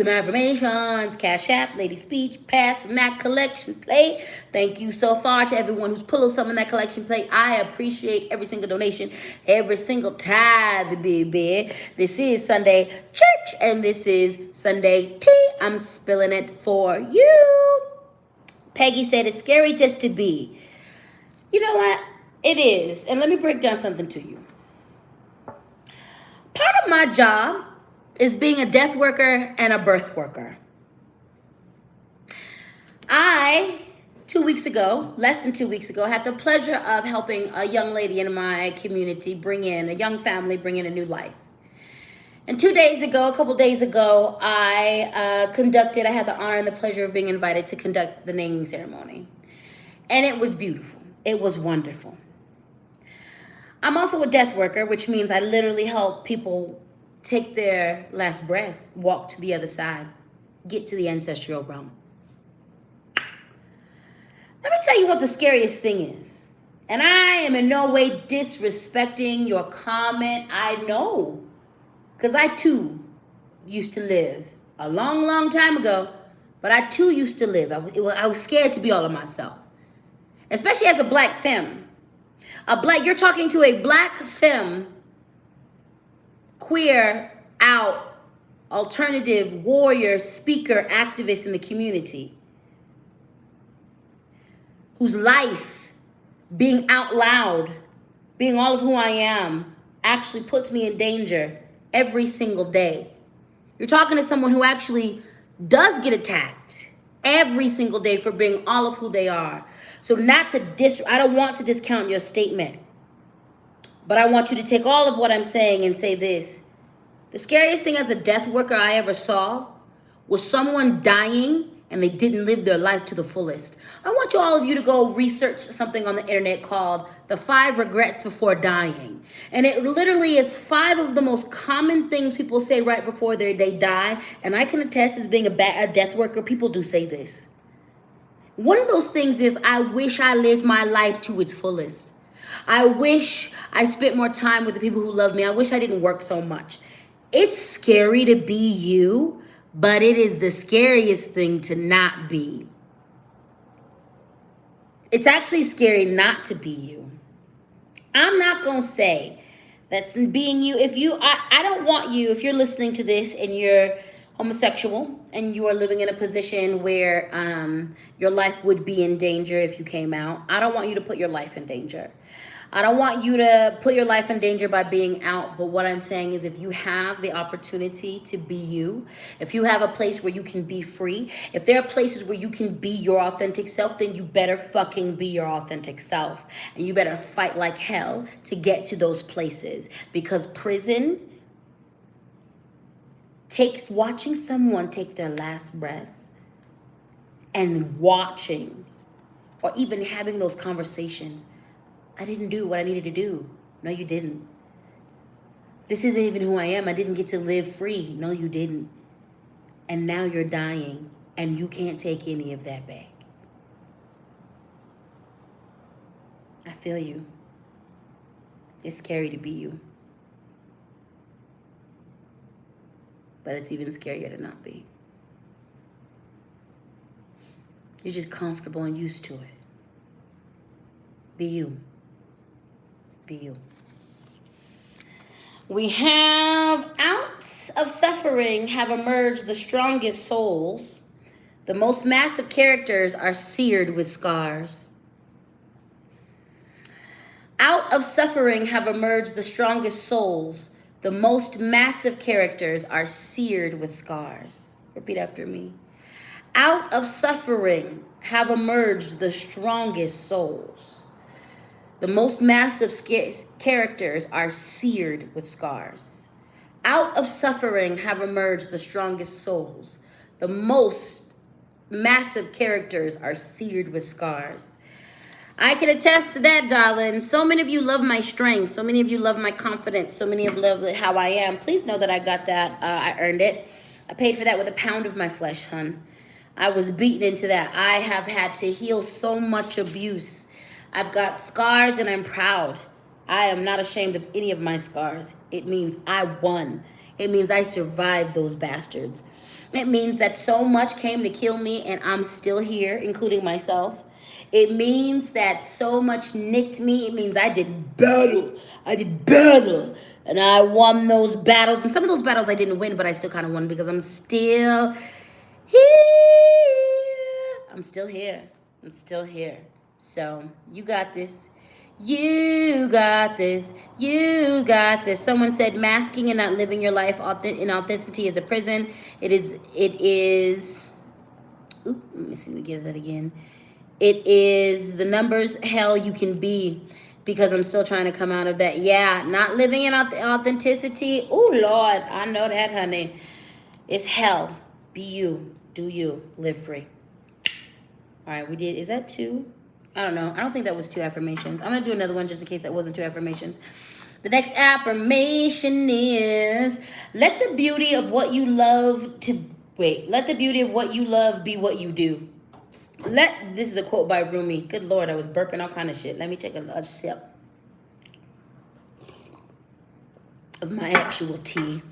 some affirmations. Cash App, LadySpeech, passing that collection plate. Thank you so far to everyone who's pulling some in that collection plate. I appreciate every single donation, every single tithe, baby. This is Sunday Church, and this is Sunday Tea. I'm spilling it for you. Peggy said it's scary just to be. You know what? It is. And let me break down something to you. Part of my job is being a death worker and a birth worker. I, 2 weeks ago, less than 2 weeks ago, had the pleasure of helping a young lady in my community a young family bring in a new life. And a couple days ago, I had the honor and the pleasure of being invited to conduct the naming ceremony. And it was beautiful. It was wonderful. I'm also a death worker, which means I literally help people take their last breath, walk to the other side, get to the ancestral realm. Let me tell you what the scariest thing is. And I am in no way disrespecting your comment. I know. Because I too used to live a long, long time ago. But I too used to live. I was scared to be all of myself. Especially as a black femme. You're talking to a black femme, queer, out, alternative, warrior, speaker, activist in the community, whose life, being out loud, being all of who I am, actually puts me in danger every single day. You're talking to someone who actually does get attacked every single day for being all of who they are. So I don't want to discount your statement, but I want you to take all of what I'm saying and say this. The scariest thing as a death worker I ever saw was someone dying and they didn't live their life to the fullest. I want all of you to go research something on the internet called the 5 regrets before dying. And it literally is 5 of the most common things people say right before they die. And I can attest, as being a death worker, people do say this. One of those things is, I wish I lived my life to its fullest. I wish I spent more time with the people who love me. I wish I didn't work so much. It's scary to be you, but it is the scariest thing to not be. It's actually scary not to be you. I'm not going to say that's being you. I don't want you, if you're listening to this and you're homosexual and you are living in a position where your life would be in danger if you came out, I don't want you to put your life in danger. I don't want you to put your life in danger by being out, but what I'm saying is, if you have the opportunity to be you, if you have a place where you can be free, if there are places where you can be your authentic self, then you better fucking be your authentic self. And you better fight like hell to get to those places, because prison takes watching someone take their last breaths and watching or even having those conversations. I didn't do what I needed to do. No, you didn't. This isn't even who I am. I didn't get to live free. No, you didn't. And now you're dying, and you can't take any of that back. I feel you. It's scary to be you. But it's even scarier to not be. You're just comfortable and used to it. Be you. Be you. We have, out of suffering have emerged the strongest souls. The most massive characters are seared with scars. Out of suffering have emerged the strongest souls. The most massive characters are seared with scars. Repeat after me. Out of suffering have emerged the strongest souls. The most massive characters are seared with scars. Out of suffering have emerged the strongest souls. The most massive characters are seared with scars. I can attest to that, darling. So many of you love my strength. So many of you love my confidence. So many of you love how I am. Please know that I got that. I earned it. I paid for that with a pound of my flesh, hun. I was beaten into that. I have had to heal so much abuse. I've got scars and I'm proud. I am not ashamed of any of my scars. It means I won. It means I survived those bastards. It means that so much came to kill me and I'm still here, including myself. It means that so much nicked me. It means I did battle. I did battle. And I won those battles. And some of those battles I didn't win, but I still kind of won because I'm still here. I'm still here. I'm still here. So you got this. You got this. You got this. Someone said masking and not living your life in authenticity is a prison. It is. Oop, let me see. Let me get that again. It is the numbers hell you can be, because I'm still trying to come out of that. Yeah, not living in authenticity. Oh, Lord, I know that, honey. It's hell. Be you. Do you. Live free. All right, we did. Is that 2? I don't know. I don't think that was 2 affirmations. I'm going to do another one just in case that wasn't 2 affirmations. The next affirmation is, let the beauty of what you love let the beauty of what you love be what you do. This is a quote by Rumi. Good Lord, I was burping all kind of shit. Let me take a sip of my actual tea.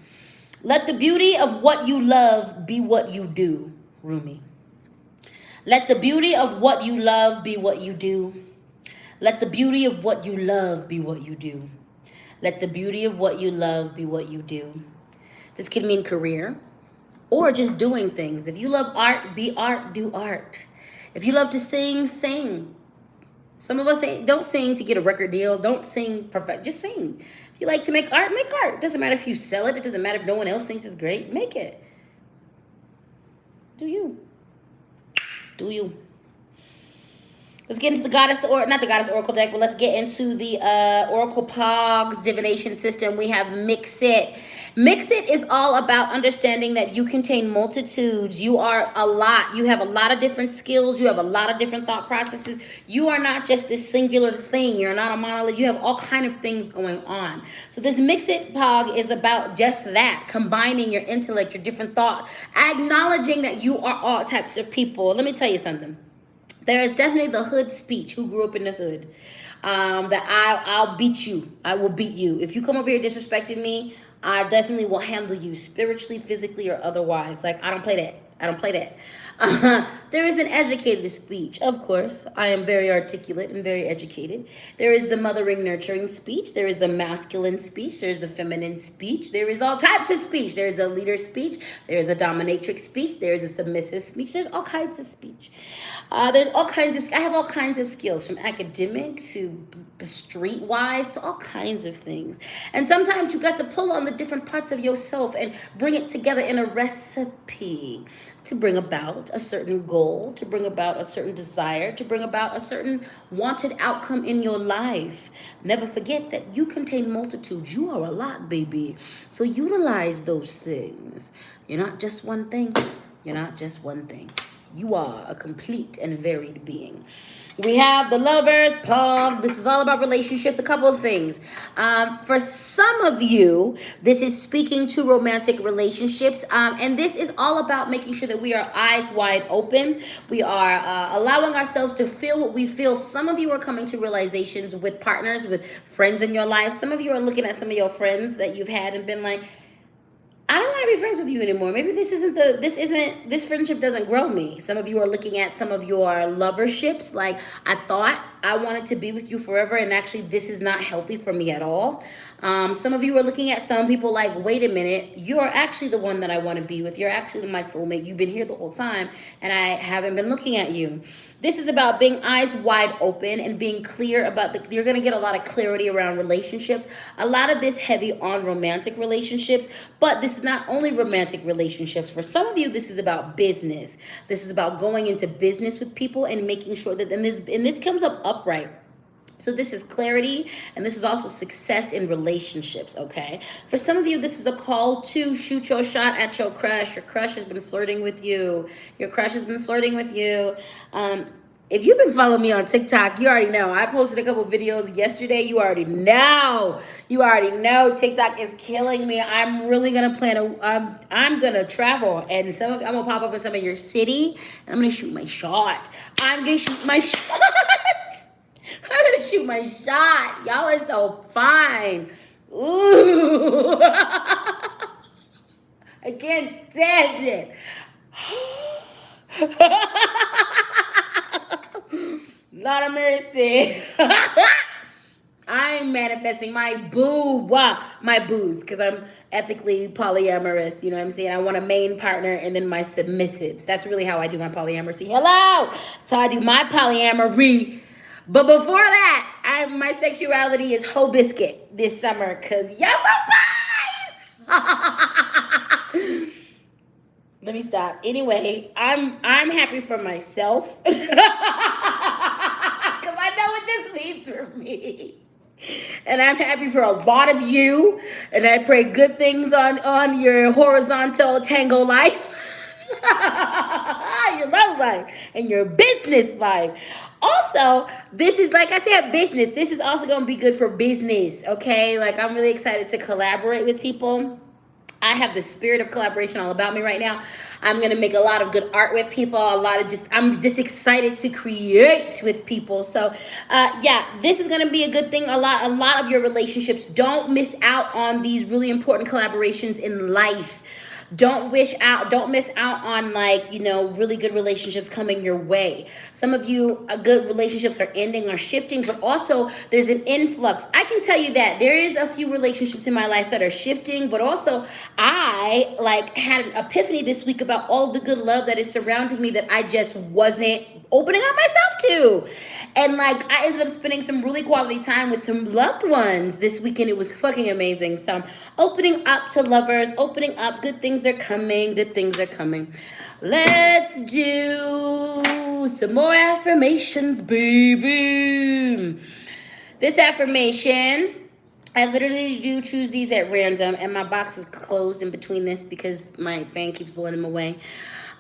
Let the beauty of what you love be what you do, Rumi. Let the beauty of what you love be what you do. Let the beauty of what you love be what you do. Let the beauty of what you love be what you do. This could mean career or just doing things. If you love art, be art, do art. If you love to sing, sing. Some of us don't sing to get a record deal. Don't sing perfect. Just sing. If you like to make art, make art. It doesn't matter if you sell it. It doesn't matter if no one else thinks it's great. Make it. Do you. Do you. Let's get into the goddess, or not the goddess oracle deck, but let's get into the Oracle Pogs divination system. We have Mix It. Mix It is all about understanding that you contain multitudes. You are a lot. You have a lot of different skills. You have a lot of different thought processes. You are not just this singular thing. You're not a monolith. You have all kind of things going on. So this Mix It Pog is about just that, combining your intellect, your different thought, acknowledging that you are all types of people. Let me tell you something. There is definitely the hood speech, who grew up in the hood, that I'll beat you. I will beat you. If you come over here disrespecting me, I definitely will handle you spiritually, physically, or otherwise. Like, I don't play that. I don't play that. There is an educated speech. Of course, I am very articulate and very educated. There is the mothering, nurturing speech. There is the masculine speech. There's the feminine speech. There is all types of speech. There is a leader speech. There is a dominatrix speech. There is a submissive speech. There's all kinds of speech. There's all kinds of, I have all kinds of skills, from academic to streetwise to all kinds of things. And sometimes you got to pull on the different parts of yourself and bring it together in a recipe to bring about a certain goal, to bring about a certain desire, to bring about a certain wanted outcome in your life. Never forget that you contain multitudes. You are a lot, baby. So utilize those things. You're not just one thing. You're not just one thing. You are a complete and varied being. We have the Lovers Pog. This is all about relationships. A couple of things. For some of you, this is speaking to romantic relationships. And this is all about making sure that we are eyes wide open. We are allowing ourselves to feel what we feel. Some of you are coming to realizations with partners, with friends in your life. Some of you are looking at some of your friends that you've had and been like, I don't want to be friends with you anymore. Maybe this friendship doesn't grow me. Some of you are looking at some of your loverships like, I thought I wanted to be with you forever, and actually this is not healthy for me at all. Some of you are looking at some people like, wait a minute, you're actually the one that I want to be with. You're actually my soulmate. You've been here the whole time, and I haven't been looking at you. This is about being eyes wide open and being clear about you're going to get a lot of clarity around relationships. A lot of this heavy on romantic relationships, but this is not only romantic relationships. For some of you, this is about business. This is about going into business with people and making sure that, and this comes up upright. So this is clarity, and this is also success in relationships, okay? For some of you, this is a call to shoot your shot at your crush. Your crush has been flirting with you. Your crush has been flirting with you. If you've been following me on TikTok, you already know. I posted a couple videos yesterday. You already know. You already know TikTok is killing me. I'm really going to I'm going to travel, and I'm going to pop up in some of your city, and I'm going to shoot my shot. I'm going to shoot my shot. I'm going to shoot my shot. Y'all are so fine. Ooh. I I can't stand it. Lord of mercy. I'm manifesting my my booze, because I'm ethically polyamorous. You know what I'm saying? I want a main partner and then my submissives. That's really how I do my polyamory. Hello! So I do my polyamory. But before that, my sexuality is whole biscuit this summer, because y'all so fine! Let me stop. Anyway, I'm happy for myself. Because I know what this means for me. And I'm happy for a lot of you. And I pray good things on your horizontal tango life. Your love life and your business life. Also, this is, like I said, business. This is also going to be good for business, okay? Like, I'm really excited to collaborate with people. I have the spirit of collaboration all about me right now. I'm going to make a lot of good art with people. I'm just excited to create with people. So, yeah, this is going to be a good thing. A lot of your relationships. Don't miss out on these really important collaborations in life. Don't miss out on, like, really good relationships coming your way. Some of you, good relationships are ending or shifting, but also there's an influx. I can tell you that there is a few relationships in my life that are shifting, but also I had an epiphany this week about all the good love that is surrounding me that I just wasn't opening up myself to. And I ended up spending some really quality time with some loved ones this weekend. It was fucking amazing. So opening up to lovers, opening up, good things are coming, good things are coming. Let's do some more affirmations, baby. This affirmation, I literally do choose these at random, and my box is closed in between this because my fan keeps blowing them away.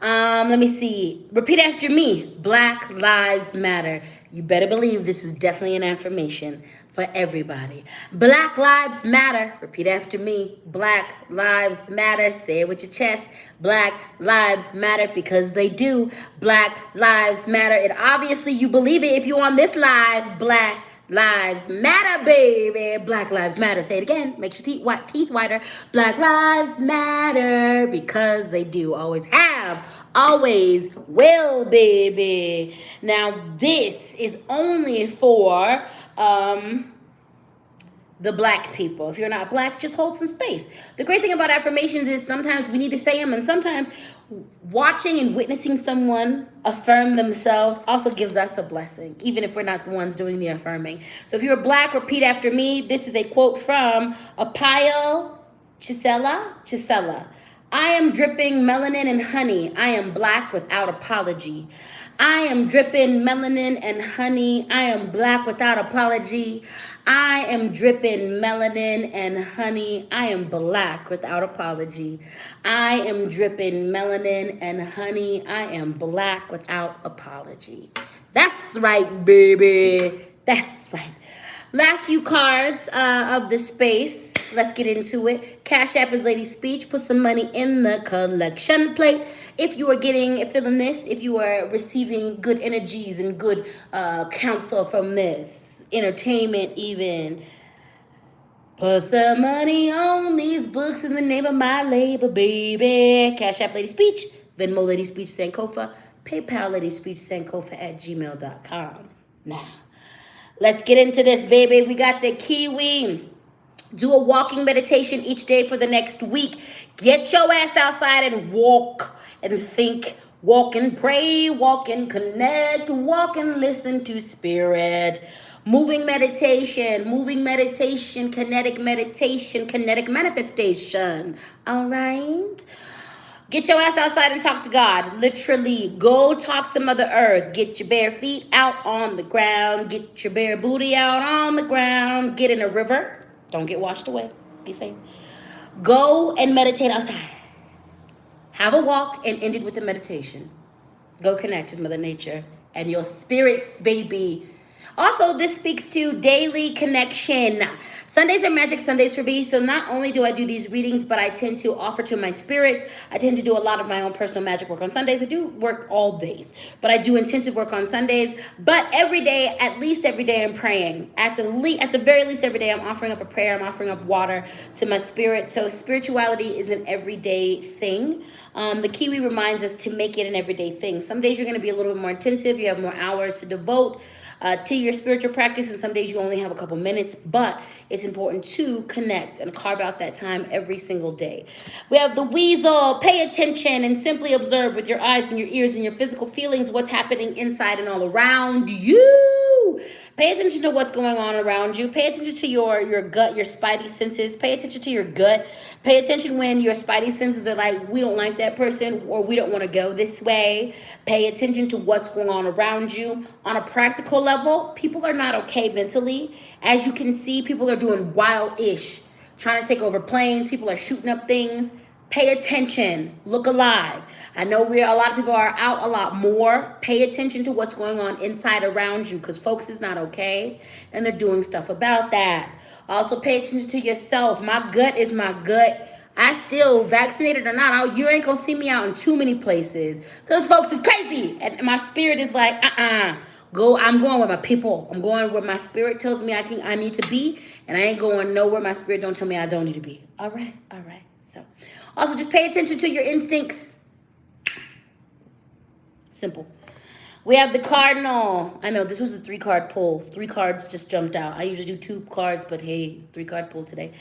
Let me see. Repeat after me. Black Lives Matter. You better believe this is definitely an affirmation for everybody. Black Lives Matter. Repeat after me. Black Lives Matter. Say it with your chest. Black Lives Matter, because they do. Black Lives Matter. And obviously you believe it if you're on this live. Black Lives Matter, baby. Black Lives Matter. Say it again. Make your teeth whiter. Black Lives Matter, because they do. Always have. Always will, baby. Now, this is only for the black people. If you're not black, just hold some space. The great thing about affirmations is sometimes we need to say them, and sometimes watching and witnessing someone affirm themselves also gives us a blessing, even if we're not the ones doing the affirming. So if you're black, repeat after me. This is a quote from Apio Chisella. I am dripping melanin and honey. I am black without apology. I am dripping melanin and honey. I am black without apology. I am dripping melanin and honey. I am black without apology. I am dripping melanin and honey. I am black without apology. That's right, baby. That's right. Last few cards of the space. Let's get into it. Cash App is LadySpeech. Put some money in the collection plate. If you are feeling this, if you are receiving good energies and good counsel from this, entertainment even, put some money on these books in the name of my labor, baby. Cash App LadySpeech. Venmo LadySpeech Sankofa. PayPal LadySpeech Sankofa at gmail.com. Now, let's get into this, baby. We got the Kiwi. Do a walking meditation each day for the next week. Get your ass outside and walk and think. Walk and pray. Walk and connect. Walk and listen to spirit. Moving meditation, kinetic manifestation. All right? Get your ass outside and talk to God. Literally, go talk to Mother Earth. Get your bare feet out on the ground. Get your bare booty out on the ground. Get in a river. Don't get washed away. Be safe. Go and meditate outside. Have a walk and end it with a meditation. Go connect with Mother Nature and your spirits, baby. Also, this speaks to daily connection. Sundays are magic Sundays for me. So not only do I do these readings, but I tend to offer to my spirits. I tend to do a lot of my own personal magic work on Sundays. I do work all days, but I do intensive work on Sundays. But every day, at least every day, I'm praying. At the very least, every day, I'm offering up a prayer. I'm offering up water to my spirit. So spirituality is an everyday thing. The Kiwi reminds us to make it an everyday thing. Some days you're going to be a little bit more intensive. You have more hours to devote to your spiritual practice, and some days you only have a couple minutes, but it's important to connect and carve out that time every single day. We have the weasel. Pay attention and simply observe with your eyes and your ears and your physical feelings what's happening inside and all around you. Pay attention to what's going on around you. Pay attention to your gut, your spidey senses. Pay attention to your gut. Pay attention when your spidey senses are like, we don't like that person, or we don't want to go this way. Pay attention to what's going on around you. On a practical level, people are not okay mentally. As you can see, people are doing wild-ish, trying to take over planes. People are shooting up things. Pay attention. Look alive. I know a lot of people are out a lot more. Pay attention to what's going on inside around you, because folks is not okay, and they're doing stuff about that. Also, pay attention to yourself. My gut is my gut. I still, vaccinated or not, you ain't gonna see me out in too many places. Those folks is crazy. And my spirit is like, Go. I'm going where my people. I'm going where my spirit tells me I need to be, and I ain't going nowhere my spirit don't tell me I don't need to be. All right. So, also just pay attention to your instincts. Simple. We have the cardinal. I know this was a 3-card pull. 3 cards just jumped out. I usually do 2 cards, but hey, 3-card pull today.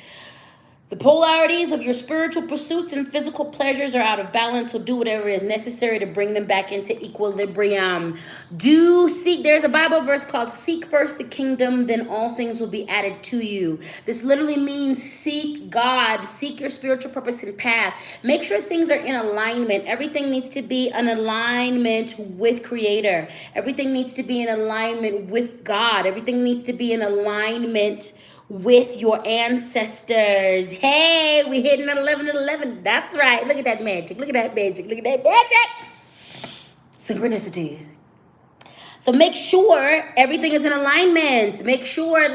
The polarities of your spiritual pursuits and physical pleasures are out of balance, so do whatever is necessary to bring them back into equilibrium. There's a Bible verse called, seek first the kingdom, then all things will be added to you. This literally means seek God, seek your spiritual purpose and path. Make sure things are in alignment. Everything needs to be in alignment with Creator. Everything needs to be in alignment with God. Everything needs to be in alignment with your ancestors. Hey, we hitting at 11 at 11. That's right. Look at that magic. Look at that magic. Look at that magic. Synchronicity. So make sure everything is in alignment. Make sure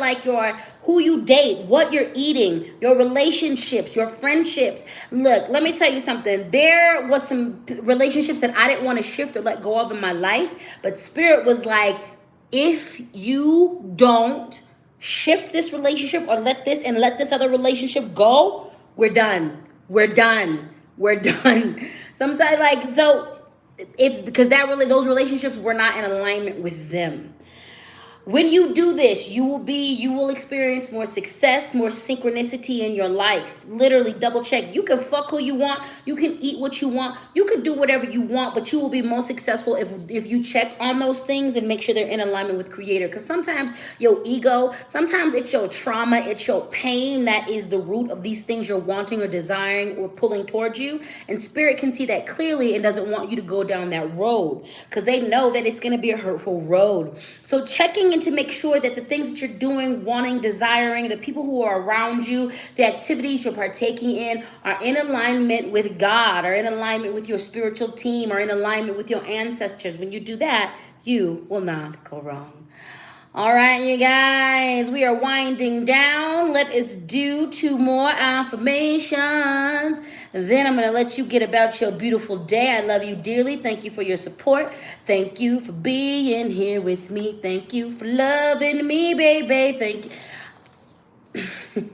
who you date, what you're eating, your relationships, your friendships. Look, let me tell you something. There was some relationships that I didn't want to shift or let go of in my life, but Spirit was like, if you don't shift this relationship or let this other relationship go, we're done. Sometimes because those relationships were not in alignment with them. When you do this, you will experience more success, more synchronicity in your life. Literally double check. You can fuck who you want. You can eat what you want. You can do whatever you want, but you will be most successful if you check on those things and make sure they're in alignment with Creator. Because sometimes your ego, sometimes it's your trauma, it's your pain that is the root of these things you're wanting or desiring or pulling towards you. And Spirit can see that clearly and doesn't want you to go down that road because they know that it's going to be a hurtful road. So checking in to make sure that the things that you're doing, wanting, desiring, the people who are around you, the activities you're partaking in are in alignment with God, are in alignment with your spiritual team, are in alignment with your ancestors. When you do that, you will not go wrong. All right, you guys, we are winding down. Let us do 2 more affirmations. Then I'm going to let you get about your beautiful day. I love you dearly. Thank you for your support. Thank you for being here with me. Thank you for loving me, baby. Thank you.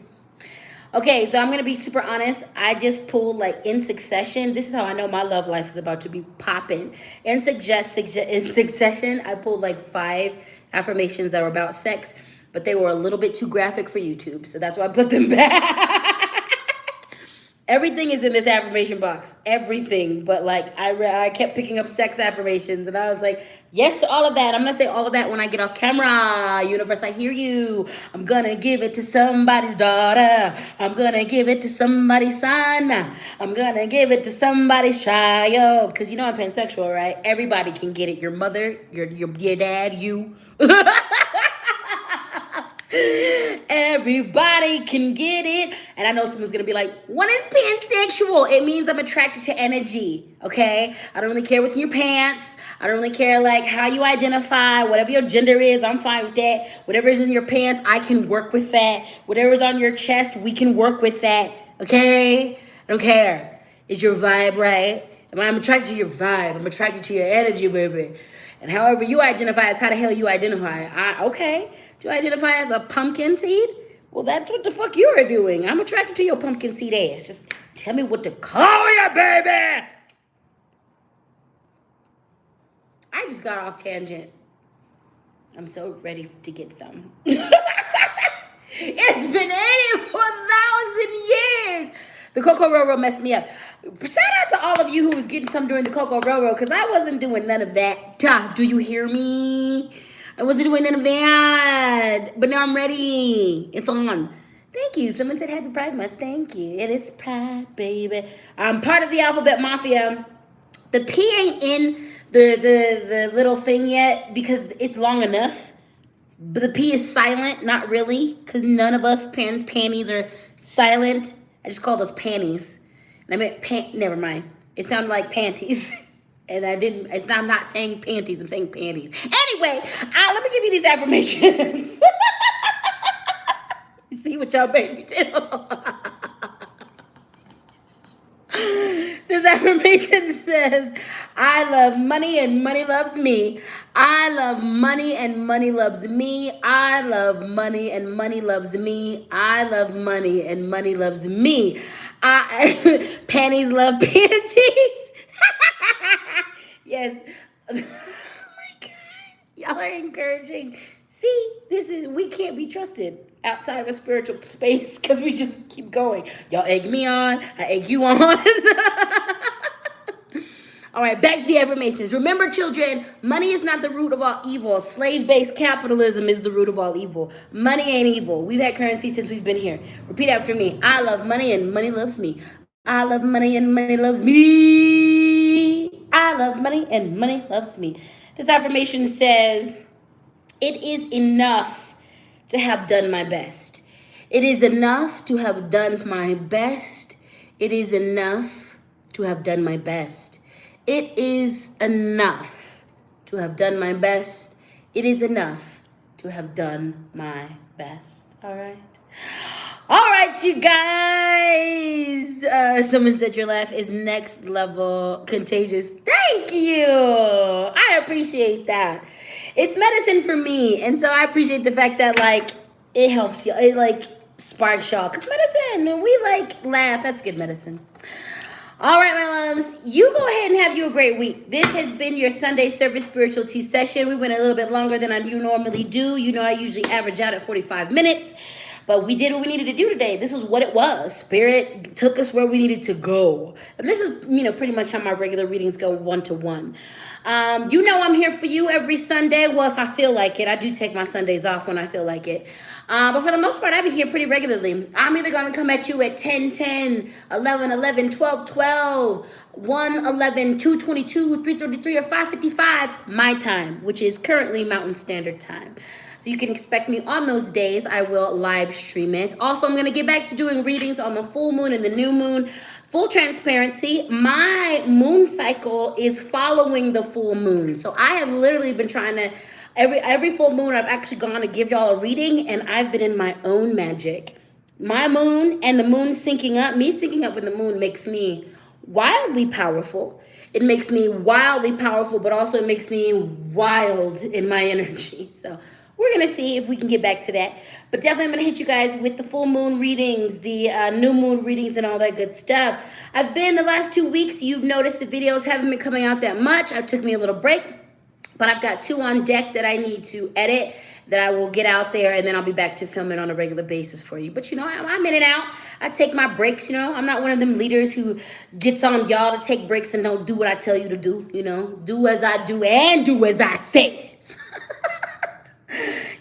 Okay, so I'm going to be super honest. I just pulled in succession. This is how I know my love life is about to be popping. In succession, I pulled 5 affirmations that were about sex, but they were a little bit too graphic for YouTube. So that's why I put them back. Everything is in this affirmation box. Everything. But I kept picking up sex affirmations. And I was like, yes to all of that. I'm going to say all of that when I get off camera. Universe, I hear you. I'm going to give it to somebody's daughter. I'm going to give it to somebody's son. I'm going to give it to somebody's child. Because I'm pansexual, right? Everybody can get it. Your mother, your dad, you. Everybody everybody can get it. And I know someone's gonna be like, when it's pansexual, it means I'm attracted to energy. Okay? I don't really care what's in your pants. I don't really care like how you identify, whatever your gender is, I'm fine with that. Whatever's in your pants, I can work with that. Whatever's on your chest, we can work with that. Okay? I don't care. Is your vibe right? I'm attracted to your vibe. I'm attracted to your energy, baby. And however you identify is how the hell you identify. Okay. Do you identify as a pumpkin seed? Well, that's what the fuck you are doing. I'm attracted to your pumpkin seed ass. Just tell me what to call you, baby. I just got off tangent. I'm so ready to get some. It's been 84,000 years. The Coco Roro messed me up. Shout out to all of you who was getting some during the Coco Roro, because I wasn't doing none of that. Do you hear me? I wasn't doing none of that. But now I'm ready. It's on. Thank you. Someone said Happy Pride Month. Thank you. It is Pride, baby. I'm part of the Alphabet Mafia. The P ain't in the little thing yet because it's long enough. But the P is silent. Not really, because none of us panties are silent. I just called us panties. And I meant never mind. It sounded like panties. And I didn't, I'm not saying panties, I'm saying panties. Anyway, let me give you these affirmations. You see what y'all made me do? This affirmation says, I love money and money loves me. I love money and money loves me. I love money and money loves me. I love money and money loves me. Panties love panties. Yes. Oh my God. Y'all are encouraging. See, we can't be trusted outside of a spiritual space because we just keep going. Y'all egg me on. I egg you on. All right, back to the affirmations. Remember, children, money is not the root of all evil. Slave-based capitalism is the root of all evil. Money ain't evil. We've had currency since we've been here. Repeat after me. I love money and money loves me. I love money and money loves me. I love money and money loves me. This affirmation says, it is enough to have done my best. It is enough to have done my best. It is enough to have done my best. It is enough to have done my best. It is enough to have done my best. All right. All right, you guys. Someone said your laugh is next level contagious. Thank you. I appreciate that. It's medicine for me. And so I appreciate the fact that, like, it helps you. It, like, sparks y'all. Because medicine, when we, like, laugh, that's good medicine. All right, my loves, you go ahead and have you a great week. This has been your Sunday service spiritual tea session. We went a little bit longer than I normally do. You know, I usually average out at 45 minutes. But we did what we needed to do today. This was what it was. Spirit took us where we needed to go. And this is, pretty much how my regular readings go one-to-one. You know I'm here for you every Sunday. Well, if I feel like it. I do take my Sundays off when I feel like it. But for the most part, I be here pretty regularly. I'm either going to come at you at 10:10, 11:11, 12:12, 1:11, 2:22, 3:33, or 5:55 my time, which is currently Mountain Standard Time. So you can expect me on those days. I will live stream it. Also, I'm going to get back to doing readings on the full moon and the new moon. Full transparency, my moon cycle is following the full moon. So I have literally been trying to, every full moon I've actually gone to give y'all a reading, and I've been in my own magic. My moon and the moon syncing up, me syncing up with the moon makes me wildly powerful. It makes me wildly powerful, but also it makes me wild in my energy. So we're going to see if we can get back to that. But definitely I'm going to hit you guys with the full moon readings, the new moon readings, and all that good stuff. I've been the last 2 weeks. You've noticed the videos haven't been coming out that much. I took me a little break. But I've got 2 on deck that I need to edit that I will get out there. And then I'll be back to filming on a regular basis for you. But, I'm in and out. I take my breaks, I'm not one of them leaders who gets on y'all to take breaks and don't do what I tell you to do, Do as I do and do as I say.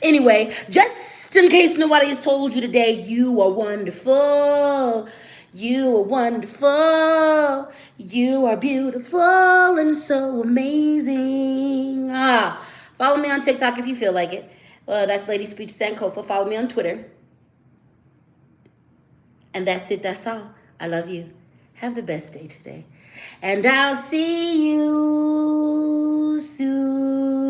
Anyway, just in case nobody has told you today, you are wonderful. You are wonderful. You are beautiful and so amazing. Follow me on TikTok if you feel like it. That's LadySpeech Sankofa. Follow me on Twitter. And that's it. That's all. I love you. Have the best day today. And I'll see you soon.